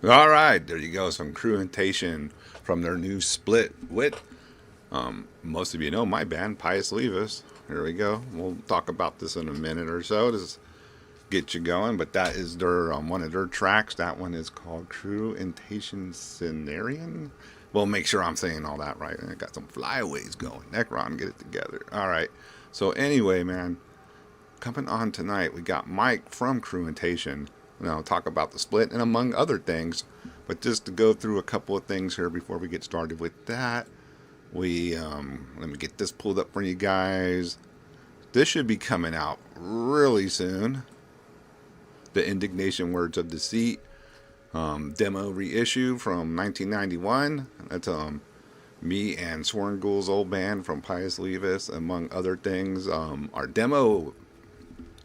All right, there you go. Some Cruentation from their new split with, most of you know my band, Pious Levus. Here we go. We'll talk about this in a minute or so to get you going. But that is their one of their tracks. That one is called Cruentation Scenarian. We'll make sure I'm saying all that right. I got some flyaways going. Necron, get it together. All right. So anyway, man, coming on tonight, we got Mike from Cruentation. Talk about the split and among other things. But just to go through a couple of things here before we get started with that, we let me get this pulled up for you guys. This should be coming out really soon. The Indignation Words of Deceit demo reissue from 1991. That's me and Sworn Ghoul's old band from Pious Levus, among other things. Our demo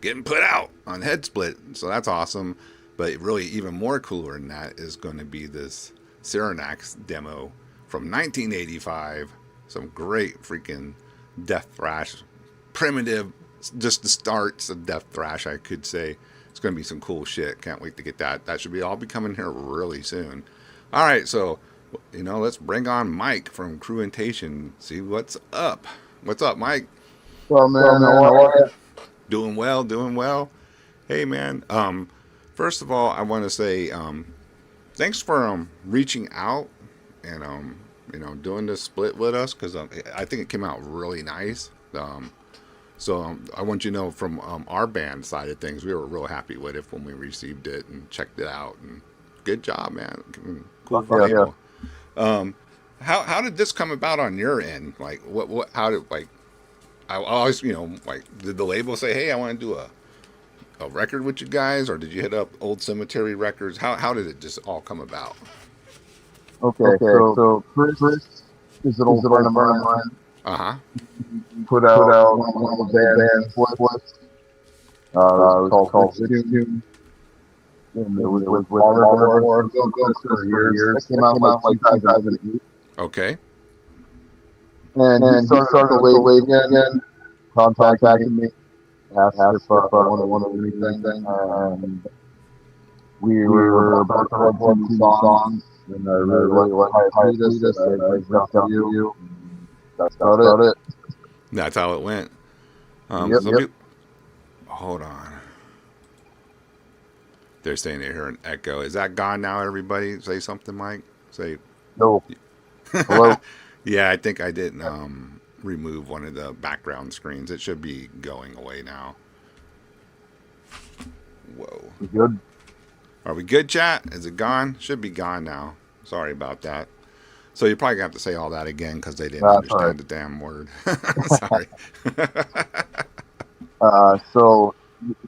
getting put out on Head Split, so that's awesome. But really, even more cooler than that is going to be this Cyrenax demo from 1985. Some great freaking death thrash, primitive, just the starts of death thrash, I could say. It's going to be some cool shit. Can't wait to get that. That should be all be coming here really soon. All right, so let's bring on Mike from Cruentation. See what's up. What's up, Mike? Well, man, how are you? Doing well, doing well. Hey, man. First of all, I want to say thanks for reaching out and doing this split with us because I think it came out really nice. So I want you to know from our band side of things, we were real happy with it when we received it and checked it out. And good job, man. Cool Yeah, yeah. label. How did this come about on your end? Like what how did like I always like did the label say, hey, I want to do a record with you guys, or did you hit up Old Cemetery Records? How did it just all come about? Okay, so Chris is an old friend of mine. Uh huh. Put out one of the band splits. It was called Tune. And it was with Waterboard for years. It came out like 2008. Okay. And he started the label again, contacted me, asked if I wanted to do anything. And we were about to record some songs. And I really like how you do this. I reached out to you. That's about it. That's how it went. Yep. Hold on. They're saying they hear an echo. Is that gone now, everybody? Say something, Mike. Say. No. Hello. Yeah, I think I didn't remove one of the background screens. It should be going away now. Whoa. You good? Are we good, chat? Is it gone? Should be gone now. Sorry about that. So you're probably going to have to say all that again because they didn't understand the damn word. Sorry. So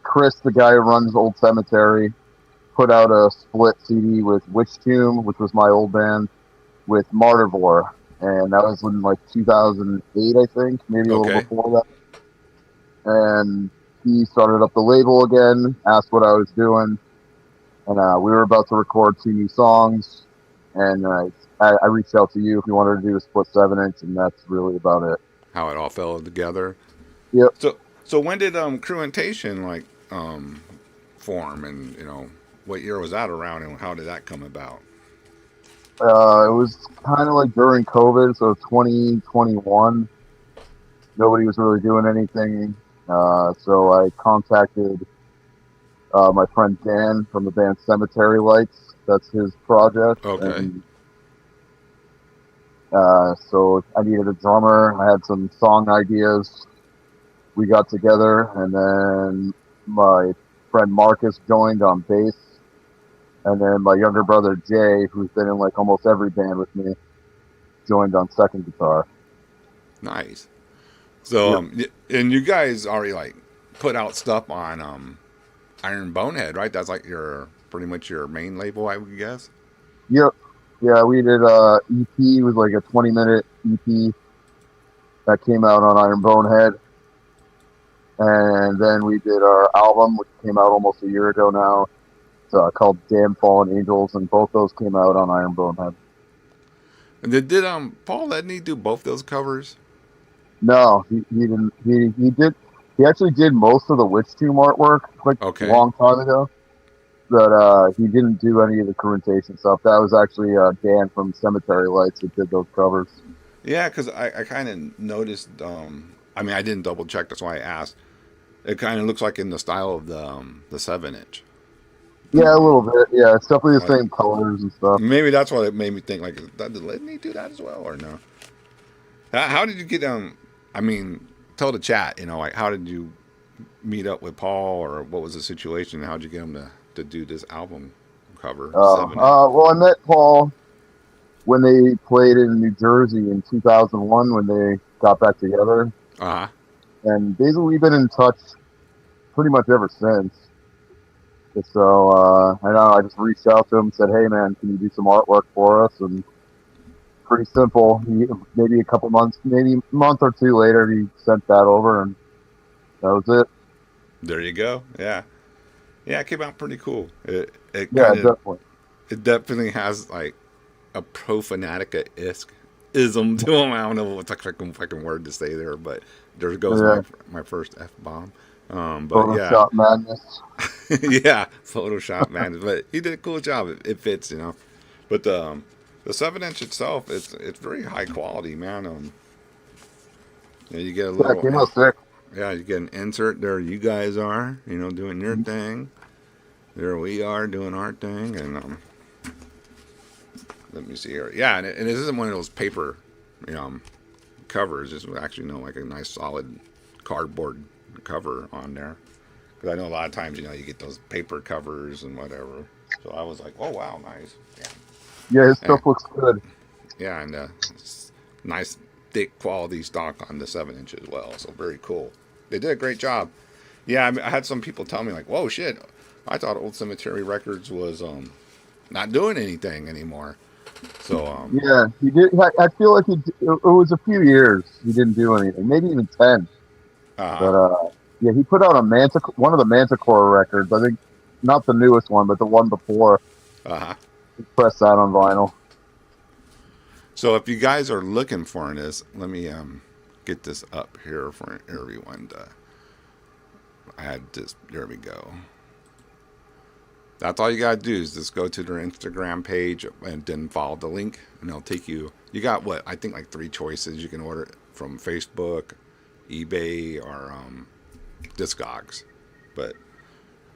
Chris, the guy who runs Old Cemetery, put out a split CD with Witch Tomb, which was my old band, with Martyrvore. And that was in like 2008, I think, maybe a little before that. And he started up the label again, asked what I was doing. And we were about to record 2 new songs. And I reached out to you if you wanted to do a split 7-inch, and that's really about it. How it all fell together. Yep. So when did Cruentation form, and what year was that around, and how did that come about? It was kind of like during COVID, so 2021. Nobody was really doing anything. So I contacted my friend Dan from the band Cemetery Lights. That's his project. Okay. And, so I needed a drummer. I had some song ideas. We got together, and then my friend Marcus joined on bass. And then my younger brother Jay, who's been in like almost every band with me, joined on second guitar. Nice. So, and you guys already like put out stuff on Iron Bonehead, right? That's like pretty much your main label, I would guess. Yep. Yeah, we did EP. It was like a 20-minute EP that came out on Iron Bonehead. And then we did our album, which came out almost a year ago now. It's called Damn Fallen Angels, and both those came out on Iron Bonehead. And did Paul Ledney do both those covers? No, he didn't. He actually did most of the Witch Tomb artwork like a long time ago. But he didn't do any of the Cruentation stuff. That was actually Dan from Cemetery Lights that did those covers. Yeah, because I kind of noticed. I mean, I didn't double check. That's why I asked. It kind of looks like in the style of the 7 inch. Yeah, a little bit. Yeah, it's definitely the Like same colors and stuff. maybe that's what it made me think. Like, did he do that as well or no? How did you get I mean, tell the chat. Like how did you meet up with Paul, or what was the situation? How did you get him to do this album cover 7 inch? Well, I met Paul when they played in New Jersey in 2001 when they got back together, Uh huh. and basically we've been in touch pretty much ever since. So I know I just reached out to him and said, "Hey man, can you do some artwork for us?" And pretty simple. Maybe a couple months, maybe a month or two later, he sent that over, and that was it. There you go. Yeah. Yeah, it came out pretty cool. It Yeah, kind of definitely. it definitely has like a pro fanatica isk ism to him. I don't know what's a fucking word to say there, but there goes Yeah, my first f bomb. But yeah, Photoshop madness. yeah, Photoshop man. But he did a cool job. It fits. But the 7 inch itself, it's very high quality, man. You get a Yeah, it little, came out sick. yeah, you get an insert there. You guys are, doing your thing. There we are doing our thing, and let me see here. Yeah, and this isn't one of those paper, you know, covers. This was actually, like a nice solid cardboard cover on there. Because I know a lot of times, you get those paper covers and whatever. So I was like, oh wow, nice. Yeah, Yeah, his and, stuff looks good. yeah, and nice thick quality stock on the 7 inch as well. So very cool. They did a great job. Yeah, I had some people tell me like, whoa, shit. I thought Old Cemetery Records was not doing anything anymore. So Yeah, he did. I feel like it was a few years he didn't do anything, maybe even 10. uh But yeah, he put out one of the Manticore records. I think not the newest one, but the one before. huh. He pressed that on vinyl. So if you guys are looking for this, let me get this up here for everyone. I had this. There we go. That's all you gotta do is just go to their Instagram page and then follow the link, and it'll take you. You got what I think like 3 choices. You can order it from Facebook, eBay, or Discogs, but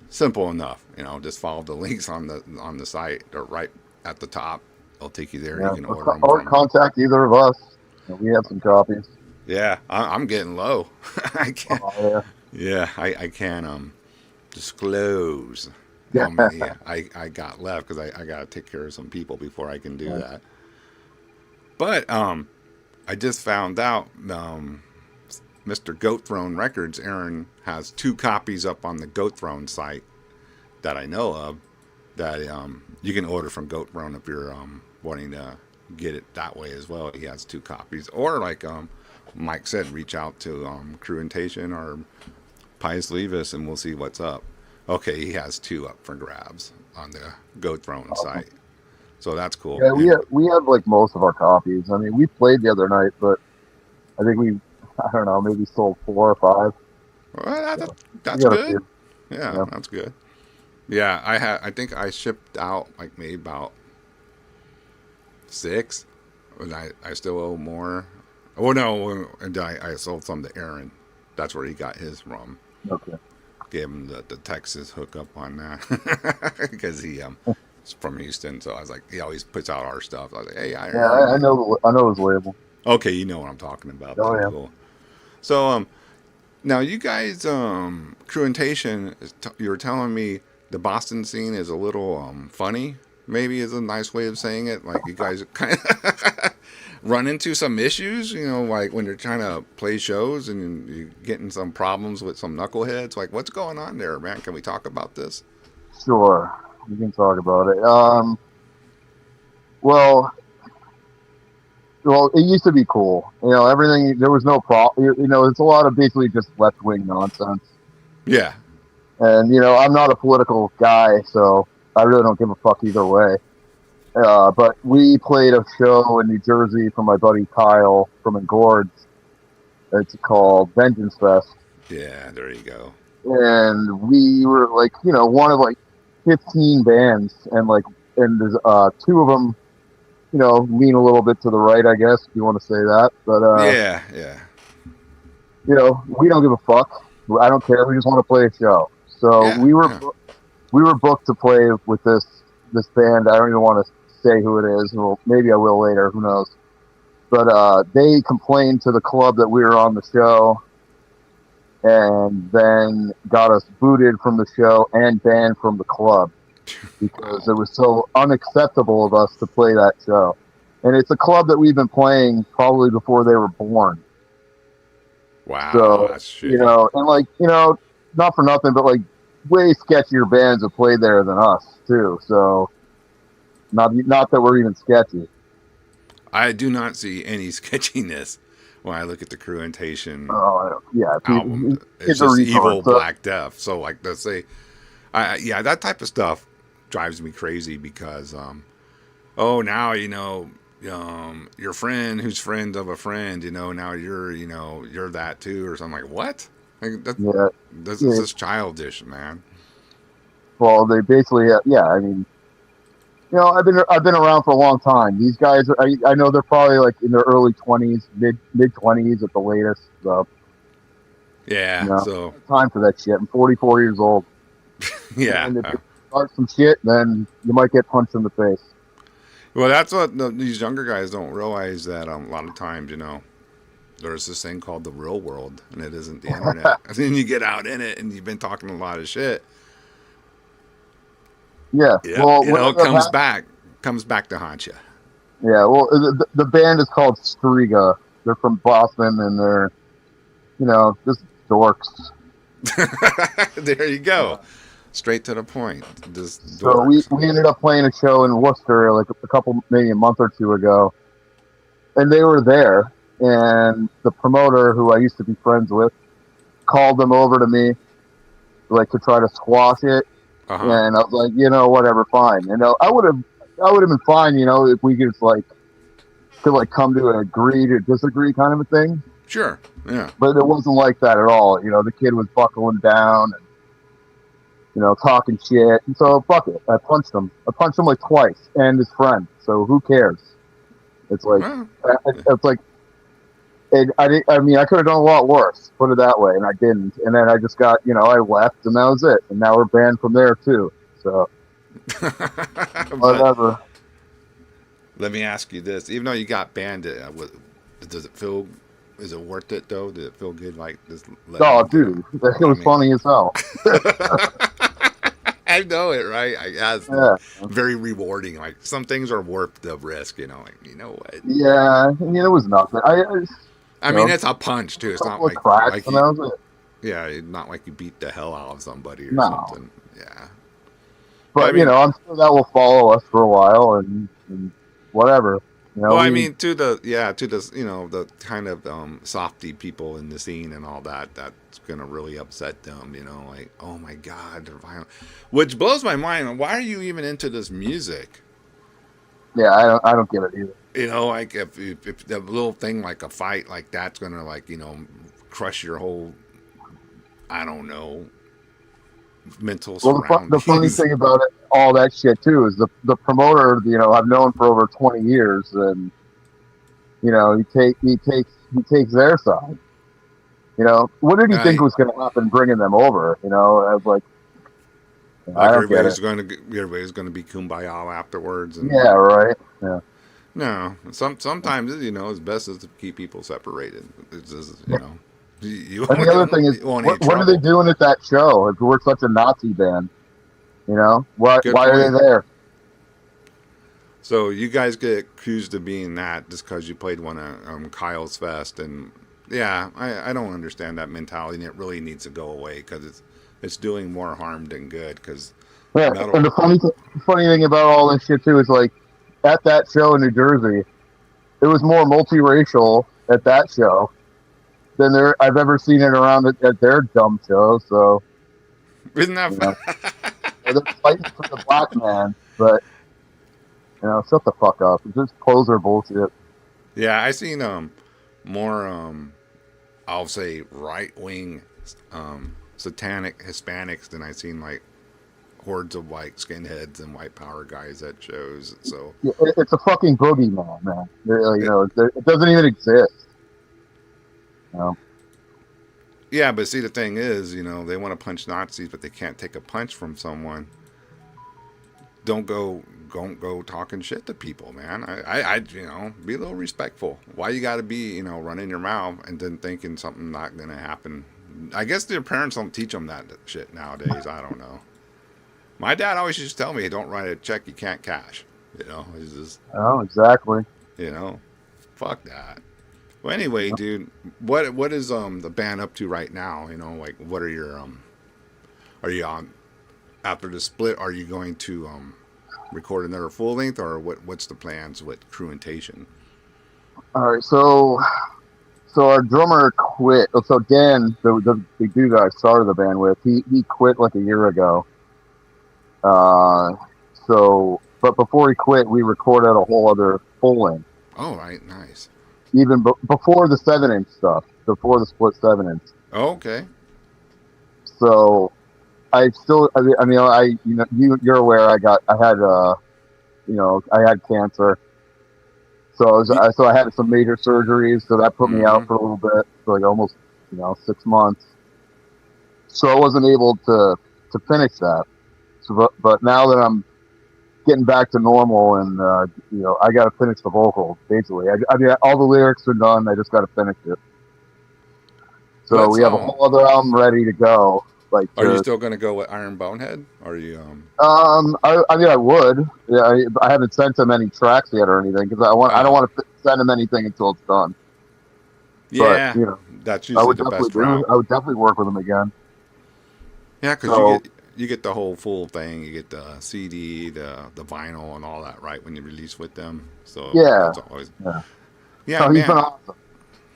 simple enough. Just follow the links on the site. They're right at the top. It'll take you there. Yeah, You can order them or from. contact either of us. We have some copies. Yeah, I'm getting low. I can't. Oh Yeah, I can't disclose yeah, how many I got left because I got to take care of some people before I can do yeah. that. But I just found out Mr. Goat Throne Records, Aaron, has 2 copies up on the Goat Throne site that I know of that you can order from Goat Throne if you're wanting to get it that way as well. He has 2 copies. Or like Mike said, reach out to Cruentation or Pious Levus and we'll see what's up. Okay, he has 2 up for grabs on the Goat Throne site. So that's cool. Yeah, And, we have like most of our copies. I mean, we played the other night, but I think I don't know, maybe sold 4 or 5. well, So we that's got a good. few. Yeah, Yeah. that's good. Yeah, I think I shipped out like maybe about 6. And I still owe more. Oh no, and I sold some to Aaron. That's where he got his from. Okay. Gave him the Texas hookup on that because he's from Houston. So I was like, he always puts out our stuff. I was like, hey, Yeah, Aaron. I know. I know his label. Okay, you know what I'm talking about. Oh Then yeah. cool. So now you guys Cruentation, you were telling me the Boston scene is a little funny. Maybe is a nice way of saying it. Like you guys kind of run into some issues, like when you're trying to play shows and you're getting some problems with some knuckleheads. Like what's going on there, man? Can we talk about this? Sure, we can talk about it. Well, it used to be cool. Everything. There was no problem. It's a lot of basically just left wing nonsense. Yeah. And I'm not a political guy, so I really don't give a fuck either way. But we played a show in New Jersey for my buddy Kyle from Engorge. It's called Vengeance Fest. Yeah, there you go. And we were like, one of like 15 bands, and there's two of them, lean a little bit to the right, I guess, if you want to say that. But Yeah, yeah, we don't give a fuck. I don't care. We just want to play a show. So yeah, yeah. we were booked to play with this band. I don't even want to say who it is. Well, maybe I will later. Who knows? But they complained to the club that we were on the show, and then got us booted from the show and banned from the club because Wow, it was so unacceptable of us to play that show. And it's a club that we've been playing probably before they were born. wow, So, that's shitty. and not for nothing, but like way sketchier bands have played there than us too. So not that we're even sketchy. I do not see any sketchiness when I look at the Cruentation Oh yeah, album. It's kids are just retards. evil So Black Death. So like let's say, yeah, that type of stuff drives me crazy because oh now your friend who's friend of a friend, now you're that too or something like what? Like that yeah, this is yeah. just childish, man. Well, they basically, yeah. I mean, I've been around for a long time. These guys, I know they're probably like in their early 20s, mid 20s at the latest. So Yeah, so time for that shit. I'm 44 years old, yeah. and if you start some shit, then you might get punched in the face. Well, that's what these younger guys don't realize that a lot of times, there's this thing called the real world, and it isn't the internet. And then you get out in it, and you've been talking a lot of shit. Yeah. Yep, Well, what it ended up happening? comes back to haunt you. Yeah. Well, the band is called Striga. They're from Boston, and they're just dorks. There you go, Yeah. straight to the point. Just So we dorks. we ended up playing a show in Worcester like a couple, maybe a month or two ago, and they were there. And the promoter, who I used to be friends with, called them over to me, like to try to squash it. Uh huh. And I was like, whatever, fine. I would have been fine, if we could like come to an agree to disagree kind of a thing. Sure. Yeah. But it wasn't like that at all. The kid was buckling down and talking shit. And so fuck it, I punched him. I punched him like twice, and his friend. So who cares? It's like Well, it's like I didn't. I mean, I could have done a lot worse. Put it that way, and I didn't. And then I just got, I left, and that was it. And now we're banned from there too. So but whatever. let me ask you this: even though you got banned, does it feel? Is it worth it though? Did it feel good? Like just letting Oh, it go? dude, it I was mean, funny as hell. I know it, right? I guess Yeah, very rewarding. Like some things are worth the risk, Like what? yeah. I mean, it was nothing. I mean, it's a punch too. A It's not couple of like cracks, and that was it. yeah, not like you beat the hell out of somebody or No, something. Yeah, but I but mean, I'm sure that will follow us for a while, and whatever. well, I We mean, to the the kind of softy people in the scene and all that. That's gonna really upset them. Like oh my god, they're violent, which blows my mind. Why are you even into this music? yeah, I don't get it either. Like if the little thing like a fight like that's gonna like crush your whole I don't know mental Well, the funny surroundings. thing about it, all that shit too, is the promoter. I've known for over 20 years, and he takes their side. What did he think Right. was going to happen bringing them over? I was like, I Like don't get it. everybody's gonna be kumbaya afterwards, and Yeah, right. Yeah. no, sometimes it's best is to keep people separated. It's just you And the other thing is, you want any what are they trouble. doing at that show? If we're such a Nazi band, why Good why are point. they there? So you guys get accused of being that just because you played one of Kyle's Fest, and yeah, I don't understand that mentality, and it really needs to go away because it's doing more harm than good. Because Yeah. metal, And the funny thing about all this shit too is like at that show in New Jersey, it was more multiracial at that show than I've ever seen it around at their dumb show. So isn't that? you know, they're fighting for the black man, but shut the fuck up. It's just poser bullshit. Yeah, I seen more I'll say right wing satanic Hispanics than I seen like hordes of white skinheads and white power guys at shows. So Yeah, it's a fucking boogeyman, man. You it, know, it doesn't even exist. You know? yeah, but see, the thing is, they want to punch Nazis, but they can't take a punch from someone. Don't go talking shit to people, man. Be a little respectful. Why you got to be, running your mouth and then thinking something not gonna happen? I guess their parents don't teach them that shit nowadays. I don't know. My dad always used to tell me, "Don't write a check you can't cash." It's just, Oh, exactly. you know, fuck that. Well, anyway, dude, what is the band up to right now? Like what are your are you on after the split? Are you going to record another full length, or what's the plans with Cruentation? All right, so our drummer quit. So Dan, the dude that I started the band with, he quit like a year ago. Uh, but before he quit, we recorded a whole other full length. Oh, right, nice. Even before the 7-inch stuff, before the split 7-inch. Oh, okay. So you're aware I had cancer. So I had some major surgeries, so that put me Mm-hmm. out for a little bit, for like almost 6 months. So I wasn't able to finish that. So, but now that I'm getting back to normal, and I got to finish the vocals. Basically, I mean, all the lyrics are done. I just got to finish it. So Let's we have a whole other album ready to go. Are you still gonna go with Iron Bonehead? Or are you I mean, I would. Yeah, I haven't sent him any tracks yet or anything, because I don't Oh, want to send him anything until it's done. But yeah, that's I usually would the definitely best route. I would definitely work with him again. Yeah, because you So get the whole full thing. You get the CD, the vinyl, and all that, right, when you release with them. So yeah, that's always, yeah. yeah, No, he's been man, awesome.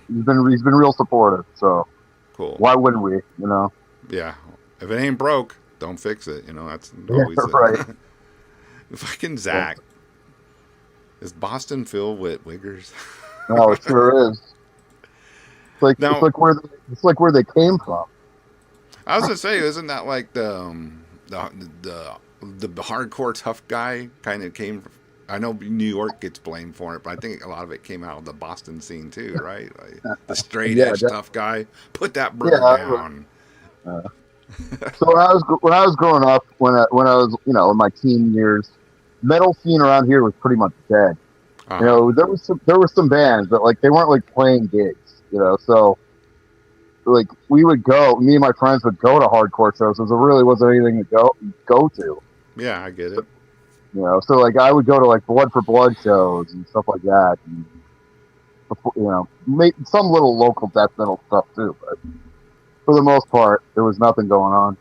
He's been real supportive. So cool. why wouldn't we? You know? Yeah, if it ain't broke, don't fix it. That's Yeah, always right. fucking Yeah. Zach. Is Boston filled with wiggers? No, it sure is. Now, It's like where they came from. I was gonna say, isn't that like the the hardcore tough guy kind of came? I know New York gets blamed for it, but I think a lot of it came out of the Boston scene too, right? Like the straight Yeah, edge tough guy. Put that bird yeah. down. Uh, so when I was growing up, when I was in my teen years, metal scene around here was pretty much dead. Uh huh. There were some bands, but like they weren't like playing gigs. So like me and my friends would go to hardcore shows, because there really wasn't anything to go to. Yeah, I get it. So like I would go to like Blood for Blood shows and stuff like that, and some little local death metal stuff too. But for the most part, there was nothing going on.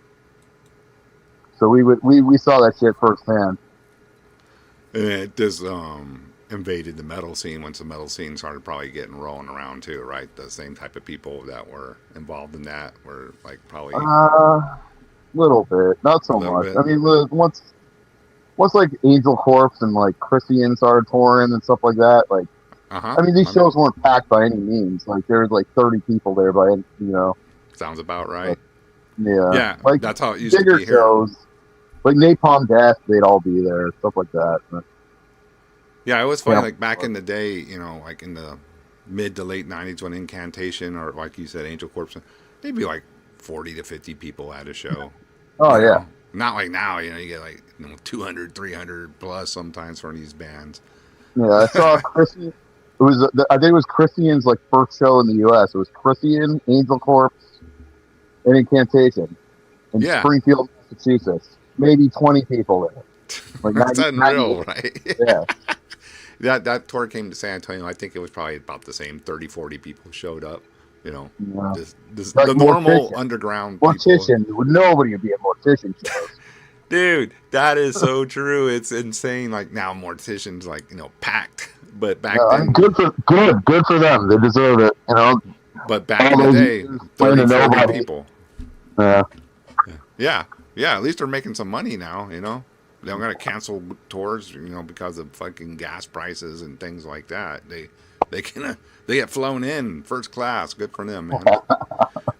So we saw that shit firsthand. And it just invaded the metal scene once the metal scene started probably getting rolling around too, right? The same type of people that were involved in that were like probably Little bit, not a so little much. bit. I mean, once like Angel Corpse and like Christian started touring and stuff like that, like Uh huh. I mean, these shows weren't packed by any means. Like there was like 30 people there Sounds about right. but, yeah, Yeah, like that's how it used to bigger be here. shows, like Napalm Death, they'd all be there, stuff like that. But, Yeah, it was you funny. know, Like back in the day, like in the mid to late '90s, when Incantation or like you said, Angel Corpse, they'd be like 40 to 50 people at a show. oh yeah, Not like now. You get like 200, 300 plus sometimes for these bands. yeah. I saw Christian. I think it was Christian's like first show in the U.S. It was Christian, Angel Corpse, and Incantation in Yeah, Springfield, Massachusetts. Maybe 20 people there. Like that's 90, unreal, 98. right? Yeah. That tour came to San Antonio. I think it was probably about the same. 30, 40 people showed up. Yeah. Like The normal Mortician. underground people. Mortician. Nobody would be at Mortician shows. Dude, that is so true. It's insane. Like now, Mortician's like packed, but back then, Good for them. They deserve it. but back All in the those day, years playing 30, to 40 nobody. people. Yeah. Yeah, yeah. At least they're making some money now. They don't gotta cancel tours. Because of fucking gas prices and things like that. They they get flown in first class. Good for them, man.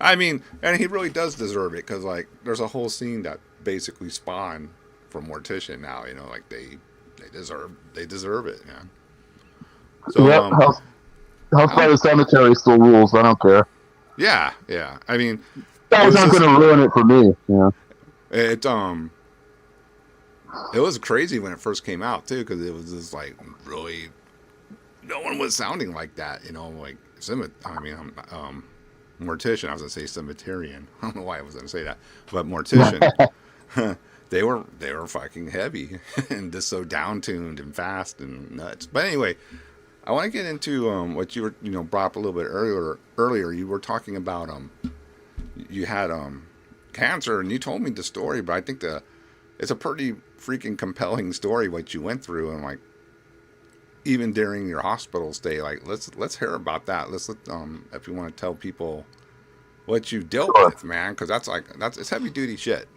I mean, and he really does deserve it because like there's a whole scene that basically spawned from Mortician now. You know, like they deserve it, man. So Yep. House by the Cemetery still rules. I don't care. yeah, yeah. I mean, it Guys was aren't just going to ruin it for me. Yeah. it it was crazy when it first came out too because it was just like really no one was sounding like that. You know, like Mortician. I was gonna say cemeterian. I don't know why I was gonna say that, but Mortician. they were fucking heavy and just so down tuned and fast and nuts. But anyway, I want to get into what you were brought up a little bit earlier. Earlier, you were talking about you had cancer, and you told me the story, but I think it's a pretty freaking compelling story what you went through, and like even during your hospital stay, like let's hear about that. If you want to tell people what you dealt Sure. with, man, because it's heavy duty shit.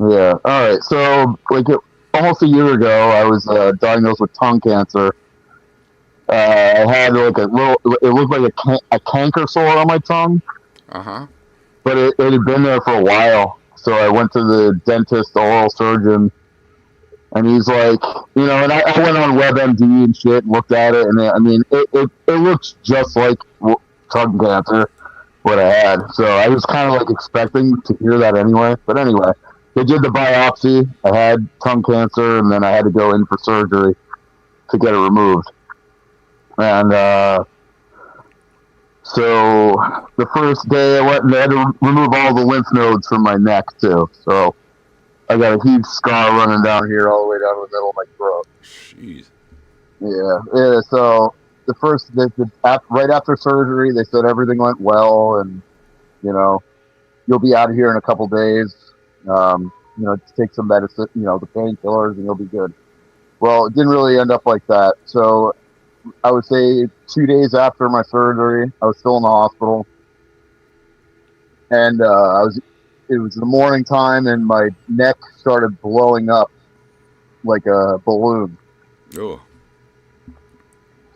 Yeah. All right. So, like, almost a year ago, I was diagnosed with tongue cancer. I had like it looked like a canker sore on my tongue, Uh-huh. but it had been there for a while. So I went to the dentist, the oral surgeon, and he's like, and I went on WebMD and shit and looked at it, and it looks just like tongue cancer, what I had. So I was kind of like expecting to hear that anyway. But anyway, they did the biopsy. I had tongue cancer, and then I had to go in for surgery to get it removed. And so the first day I went and they had to remove all the lymph nodes from my neck too. So I got a huge scar running down here all the way down the middle of my throat. Jeez. Yeah. So the first, right after surgery, they said everything went well, and you'll be out of here in a couple days. Just take some medicine, the painkillers, and you'll be good. Well, it didn't really end up like that. So I would say 2 days after my surgery, I was still in the hospital, and it was the morning time, and my neck started blowing up like a balloon. Oh.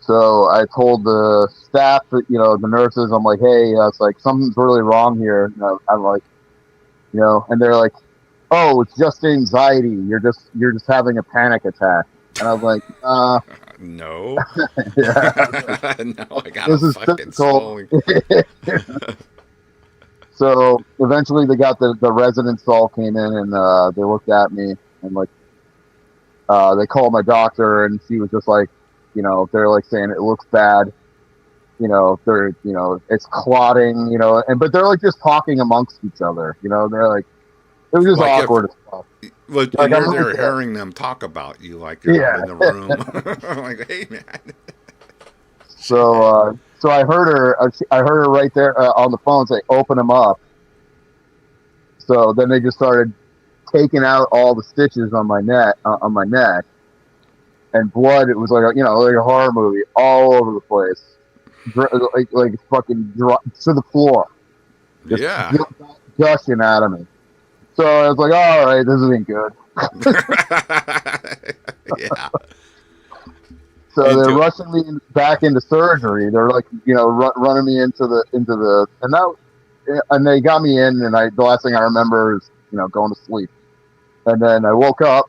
So I told the staff, that, the nurses, I'm like, hey, it's like something's really wrong here. And I'm like, and they're like, oh, it's just anxiety. You're just having a panic attack. And I was like, No. yeah. No, I got This a is fucking typical. swelling. So eventually they got the residents all came in, and they looked at me, and like they called my doctor, and she was just like, they're like saying it looks bad, it's clotting, but they're like just talking amongst each other, they're like, it was just Like awkward as fuck. Well, Like, you're there hearing them talk about you like you're not in the room. Like, hey, man. So I heard her right there on the phone say, open them up. So then they just started taking out all the stitches on my neck, and blood. It was like like a horror movie, all over the place, like fucking to the floor, just Yeah. gushing out of me. So I was like, all right, this isn't good. Yeah. So they're rushing me back into surgery. They're like, running me into the and they got me in, and the last thing I remember is going to sleep. And then I woke up.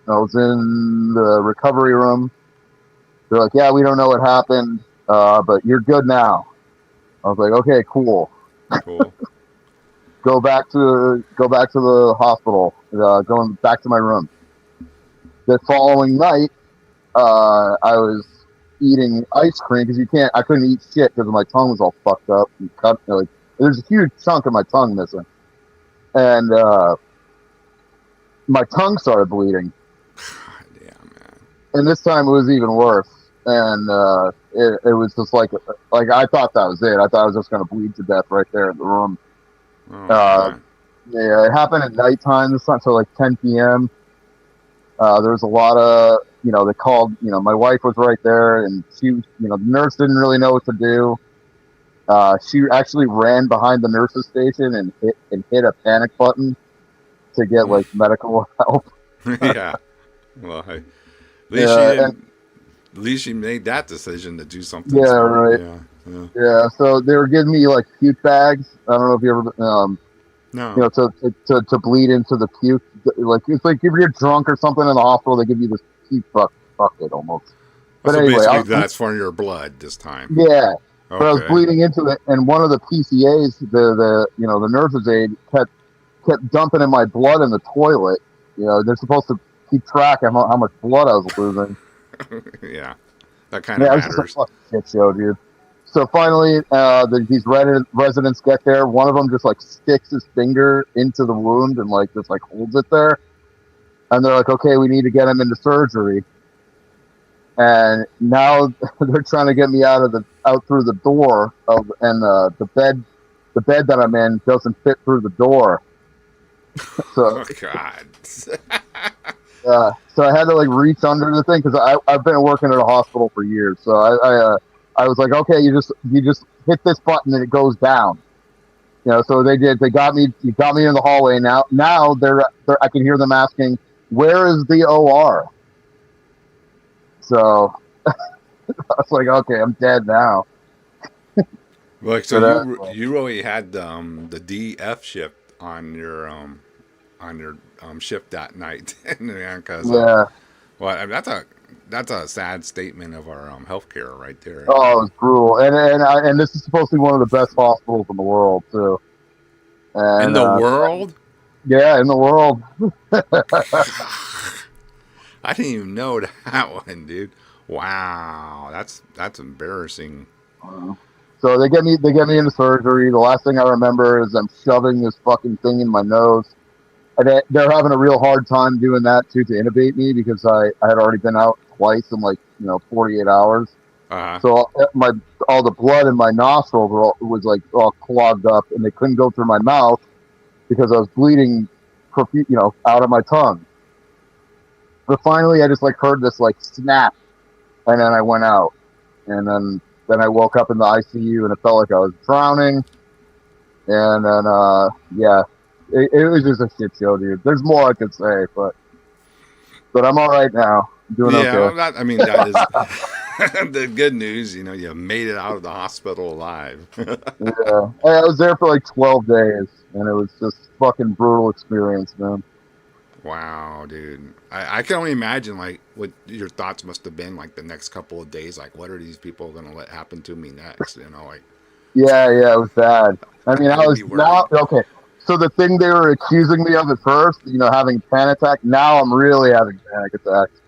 I was in the recovery room. They're like, yeah, we don't know what happened, but you're good now. I was like, okay, cool. Cool. Go back to the hospital. Going back to my room. The following night, I was eating ice cream because I couldn't eat shit because my tongue was all fucked up and cut. There's a huge chunk of my tongue missing, and my tongue started bleeding. Yeah, man. And this time it was even worse. And it was just like I thought that was it. I thought I was just gonna bleed to death right there in the room. Oh, Yeah, it happened at nighttime this time, so like 10 p.m. There was a lot of, they called, my wife was right there, and she, the nurse didn't really know what to do. She actually ran behind the nurse's station and hit a panic button to get like medical help. Yeah. Well, at least she didn't At least you made that decision to do something Yeah, smart. right. Yeah. Yeah. Yeah. So they were giving me like puke bags. I don't know if you ever, No. to bleed into the puke. Like it's like if you're drunk or something in the hospital, they give you this puke bucket almost. But So anyway, basically, that's for your blood this time. yeah. But I was Okay. bleeding into it, and one of the PCAs, the nurse's aide, kept dumping in my blood in the toilet. They're supposed to keep track of how much blood I was losing. Yeah. That kind of Yeah, it was just a matters. fucking shit show, dude. So finally, these residents get there. One of them just like sticks his finger into the wound and like just like holds it there. And they're like, "Okay, we need to get him into surgery." And now they're trying to get me out through the door and the bed that I'm in doesn't fit through the door. So Oh God. so I had to like reach under the thing because I've been working at a hospital for years. So I was like, okay, you just hit this button and it goes down. So they did. They got me in the hallway. Now they're I can hear them asking, "Where is the OR?" So I was like, okay, I'm dead now. Like so, So you really had the DF shift on your shift that night, because yeah. well, I mean, that's a sad statement of our healthcare right there. Oh, it was brutal. And this is supposed to be one of the best hospitals in the world too. In And the world, yeah, in the world. I didn't even know that one, dude. Wow, that's embarrassing. So they get me into surgery. The last thing I remember is them shoving this fucking thing in my nose. And they're having a real hard time doing that too to intubate me because I had already been out twice in 48 hours. Uh huh. So all the blood in my nostrils was like all clogged up, and they couldn't go through my mouth because I was bleeding, out of my tongue. But finally, I just like heard this like snap, and then I went out, and then I woke up in the ICU, and it felt like I was drowning. And then yeah, it was just a shit show, dude. There's more I could say, but I'm all right now. I'm doing Yeah, okay. well, I mean that is the good news. You made it out of the hospital alive. Yeah, I was there for like 12 days, and it was just fucking brutal experience, man. Wow, dude. I can only imagine like what your thoughts must have been like the next couple of days. Like, what are these people gonna let happen to me next? Like Yeah, it was bad. I mean, I I would was be now worried. okay. So the thing they were accusing me of at first, having panic attack. Now I'm really having panic attacks.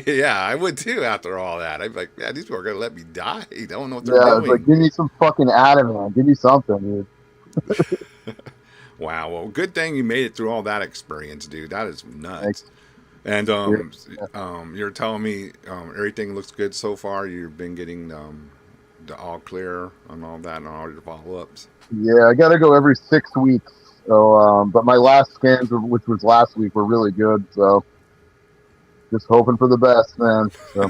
Yeah, I would too after all that. I'd be like, yeah, these people are gonna let me die. I don't know what they're Yeah, it's like doing. give me some fucking Ativan, give me something, dude. Wow. Well, good thing you made it through all that experience, dude. That is Like, nuts. And yeah, you're telling me everything looks good so far. You've been getting the all clear on all that and all your follow ups. yeah, I got to go every 6 weeks. So, but my last scans, which was last week, were really good. So, just hoping for the best, man. So,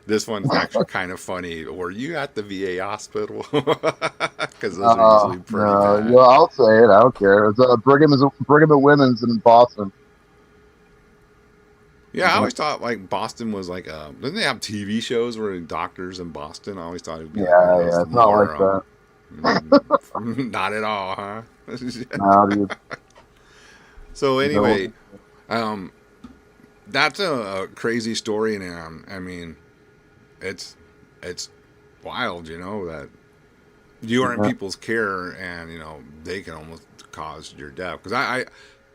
This one's actually kind of funny. Were you at the VA hospital? Because those are usually pretty no, bad. I'll say it. I don't care. It's Brigham and Women's in Boston. Yeah, I always thought like Boston was like didn't they have TV shows where doctors in Boston? I always thought it would be like one of Yeah, those it's not like more that. not at all, huh? No, dude. So No. anyway, um, that's a crazy story, and I mean, it's it's wild, that you are in Yeah. people's care, and they can almost cause your death. Because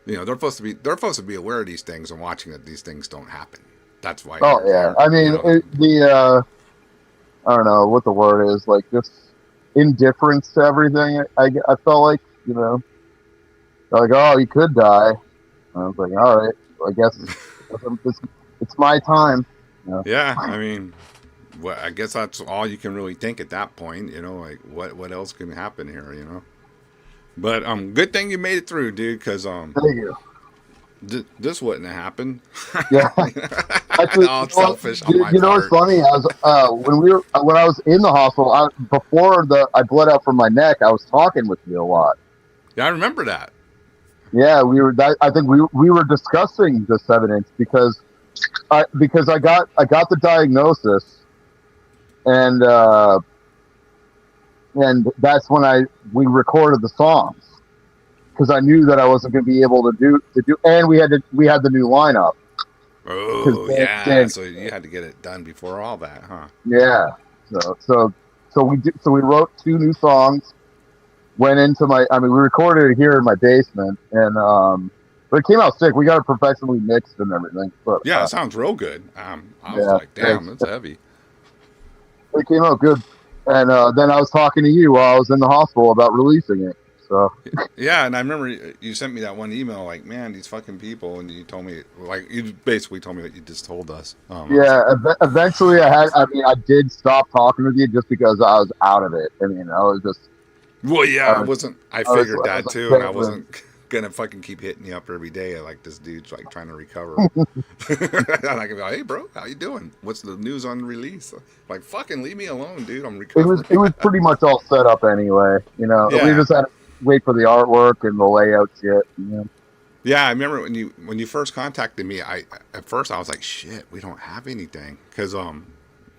they're supposed to be aware of these things and watching that these things don't happen. That's why Oh you're yeah. there. I mean, I don't know what the word is. Like just indifference to everything. I felt like they're like, oh, you could die. And I was like, all right, I guess it's my time. Yeah, I mean, well, I guess that's all you can really think at that point. Like what else can happen here. But good thing you made it through, dude. Because Thank you. this wouldn't have happened. Yeah. Actually, All selfish on my what's part. funny? I was when I was in the hospital before I bled out from my neck. I was talking with you a lot. Yeah, I remember that. Yeah, we were. I think we were discussing this evidence because because I got the diagnosis, and that's when we recorded the songs, because I knew that I wasn't going to be able to do, and we had the new lineup. Oh yeah, Dan, so you had to get it done before all that, huh? yeah. So we wrote 2 new songs. Went into we recorded it here in my basement, and but it came out sick. We got it professionally mixed and everything. But Yeah, it sounds real good. I was yeah, like, damn, that's heavy. it came out good. And then I was talking to you while I was in the hospital about releasing it. So Yeah, and I remember you sent me that one email, like, man, these fucking people, and you told me, like, you basically told me what you just told us. I was yeah, like, eventually I did stop talking with you just because I was out of it. I mean, I was just, well, yeah, I was, I I was, figured I was that like, too, and I Caitlin. wasn't gonna fucking keep hitting you up every day, like this dude's like trying to recover. And I can be like, hey, bro, how you doing? What's the news on release? Like, fucking leave me alone, dude. I'm recovering. It was pretty much all set up anyway. We Yeah. just had to wait for the artwork and the layout shit. Yeah, I remember when you first contacted me. I at first I was like, "Shit, we don't have anything," because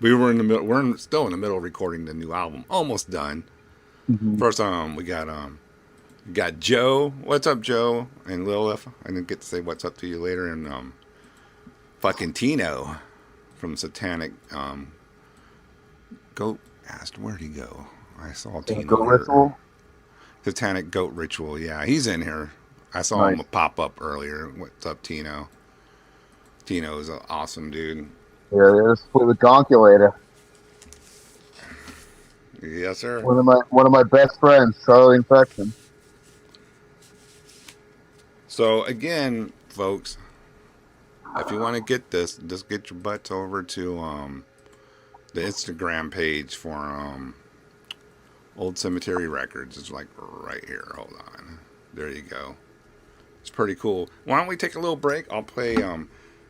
we were in the middle. Still in the middle of recording the new album, almost done. Mm-hmm. First, we got Joe. What's up, Joe? And Lilith. I didn't get to say what's up to you later. And fucking Tino from Satanic Goat asked where'd he go. I saw Tino here. Ritual. Satanic Goat Ritual. Yeah, he's in here. I saw Nice. him pop up earlier. What's up, Tino? Tino is an awesome dude. Yeah, they just play with Gonculator. Yes, sir. One of my best friends, Charlie Infection. So again, folks, if you want to get this, just get your butts over to the Instagram page for Old Cemetery Records. It's like right here. Hold on. There you go. It's pretty cool. Why don't we take a little break? I'll play.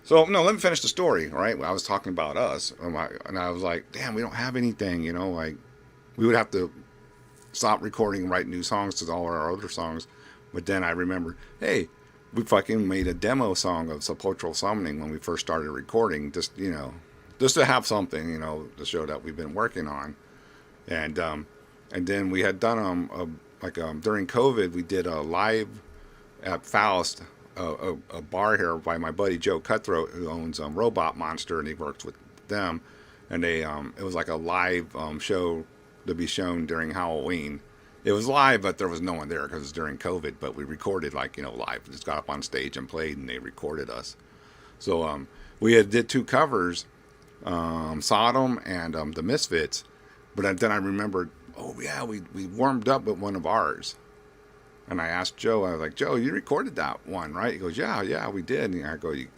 So no, let me finish the story. All right, I was talking about us, and I was like, damn, we don't have anything. Like we would have to stop recording, write new songs to all our other songs. But then I remember, hey, we fucking made a demo song of Sepulchral Summoning when we first started recording. Just to have something, to show that we've been working on. And then we had done during COVID, we did a live at Faust, a bar here by my buddy Joe Cutthroat, who owns Robot Monster, and he works with them. And it was like a live show to be shown during Halloween. It was live, but there was no one there because it was during COVID. But we recorded live. We just got up on stage and played, and they recorded us. So we did 2 covers, Sodom and the Misfits. But then I remembered, oh yeah, we warmed up with one of ours. And I asked Joe, I was like, Joe, you recorded that one, right? He goes, yeah, we did. And I go, you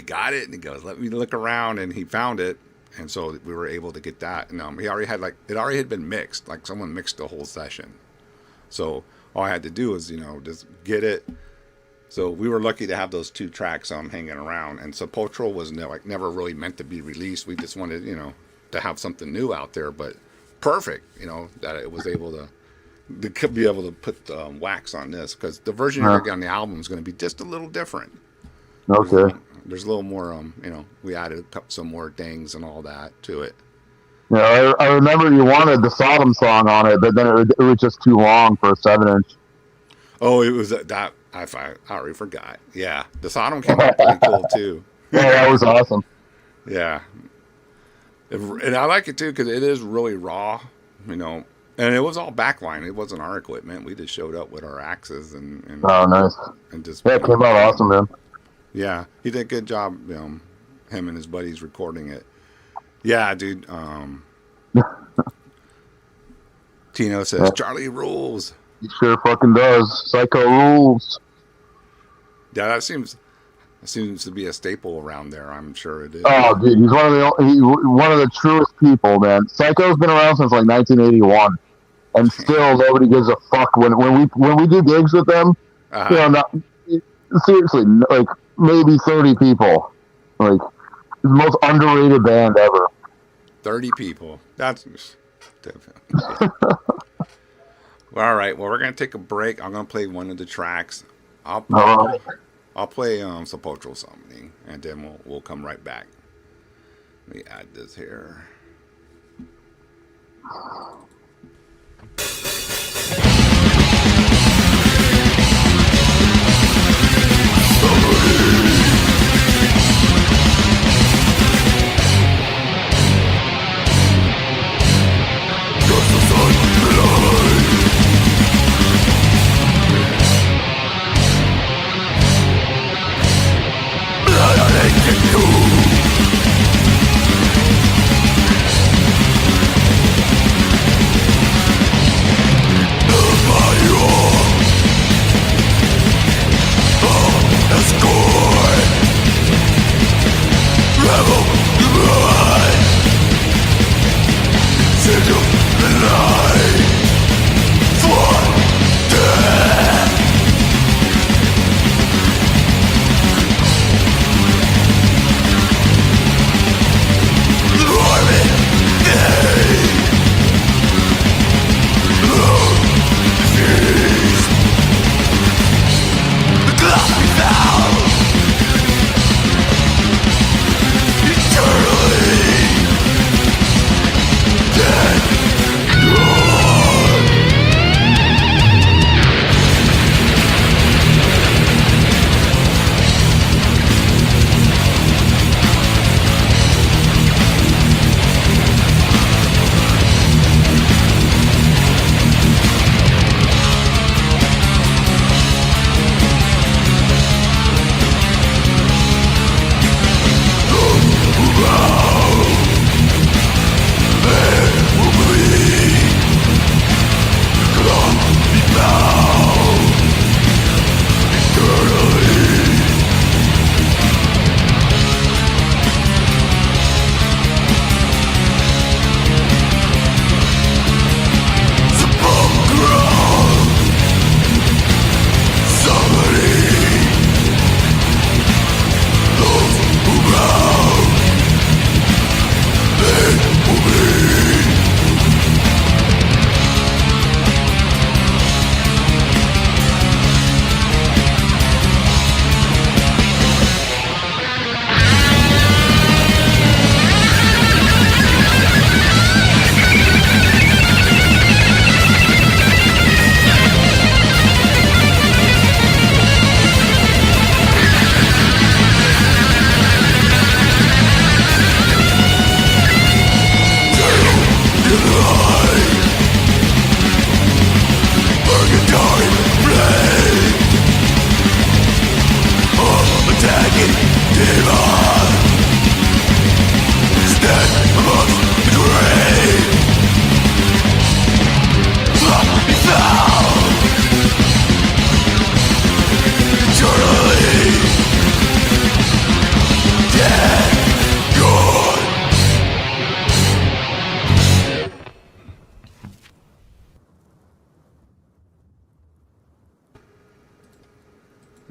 got it? And he goes, let me look around. And he found it. And so we were able to get that. And he already had it already had been mixed. Like someone mixed the whole session. So all I had to do was, just get it. So we were lucky to have those 2 tracks hanging around. And Sepulchral was never really meant to be released. We just wanted, to have something new out there. But perfect, that it was able to be able to put wax on this, because the version you're going to get on the album is going to be just a little different. Okay. There's a little more, we added some more dangs and all that to it. Yeah, I remember you wanted the Sodom song on it, but then it was just too long for a 7-inch. Oh, it was that. I already forgot. Yeah, the Sodom came out pretty cool too. Yeah, that was awesome. Yeah, and I like it too because it is really raw, And it was all backline. It wasn't our equipment. We just showed up with our axes and Oh, nice. And just it came out awesome, man. Yeah, he did a good job. Him and his buddies recording it. Yeah, dude. Tino says Charlie rules. He sure fucking does. Psycho rules. Yeah, that seems to be a staple around there. I'm sure it is. Oh, dude, he's one of the truest people, man. Psycho's been around since like 1981, and still nobody gives a fuck when we do gigs with them. Seriously, like maybe 30 people. Like the most underrated band ever. 30 people. That's definitely. Yeah. Well, all right. Well, we're gonna take a break. I'm gonna play one of the tracks. I'll play Sepulchral Summoning, and then we'll come right back. Let me add this here.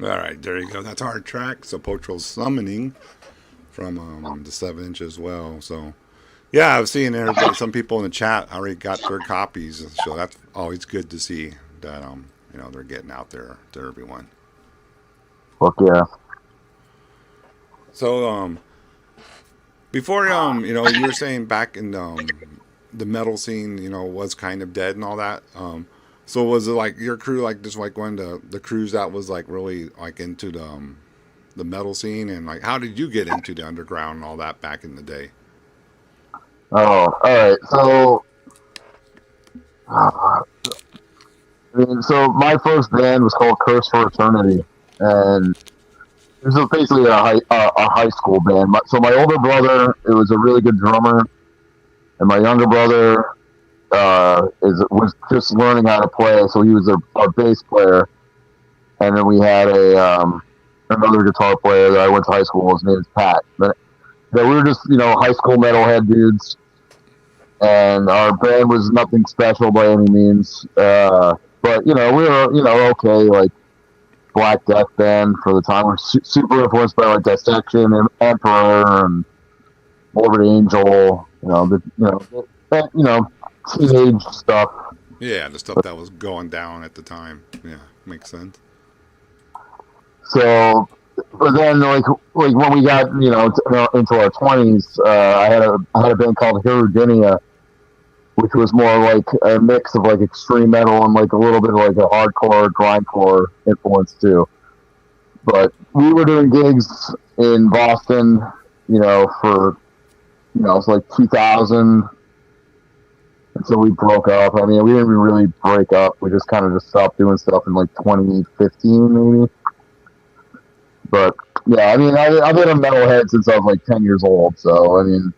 All right, there you go. That's our track, Sepulchral Summoning, from the 7-inch as well. So, yeah, I've seen everybody, some people in the chat already got their copies, so that's always good to see that they're getting out there to everyone. Fuck yeah. So, before you were saying back in the metal scene, was kind of dead and all that. So was it like your crew, like just like one of the crews that was like really like into the metal scene, and like how did you get into the underground and all that back in the day? Oh, all right. So my first band was called Curse for Eternity, and it was basically a high school band. So my older brother, it was a really good drummer, and my younger brother was just learning how to play, so he was our bass player, and then we had another guitar player that I went to high school with. His name is Pat. But we were just high school metalhead dudes, and our band was nothing special by any means. But we were okay, like Black Death band for the time. We're super influenced by like Dissection and Emperor and Morbid Angel. Teenage stuff. Yeah, the stuff that was going down at the time. Yeah, makes sense. So, but then like when we got into our 20s, I had a band called Herudinia, which was more like a mix of like extreme metal and like a little bit of like a hardcore grindcore influence too. But we were doing gigs in Boston, for it's like 2000 until we broke up. I mean, we didn't really break up. We just kind of just stopped doing stuff in like 2015 maybe. But yeah, I mean, I've been a metalhead since I was like 10 years old. So I mean,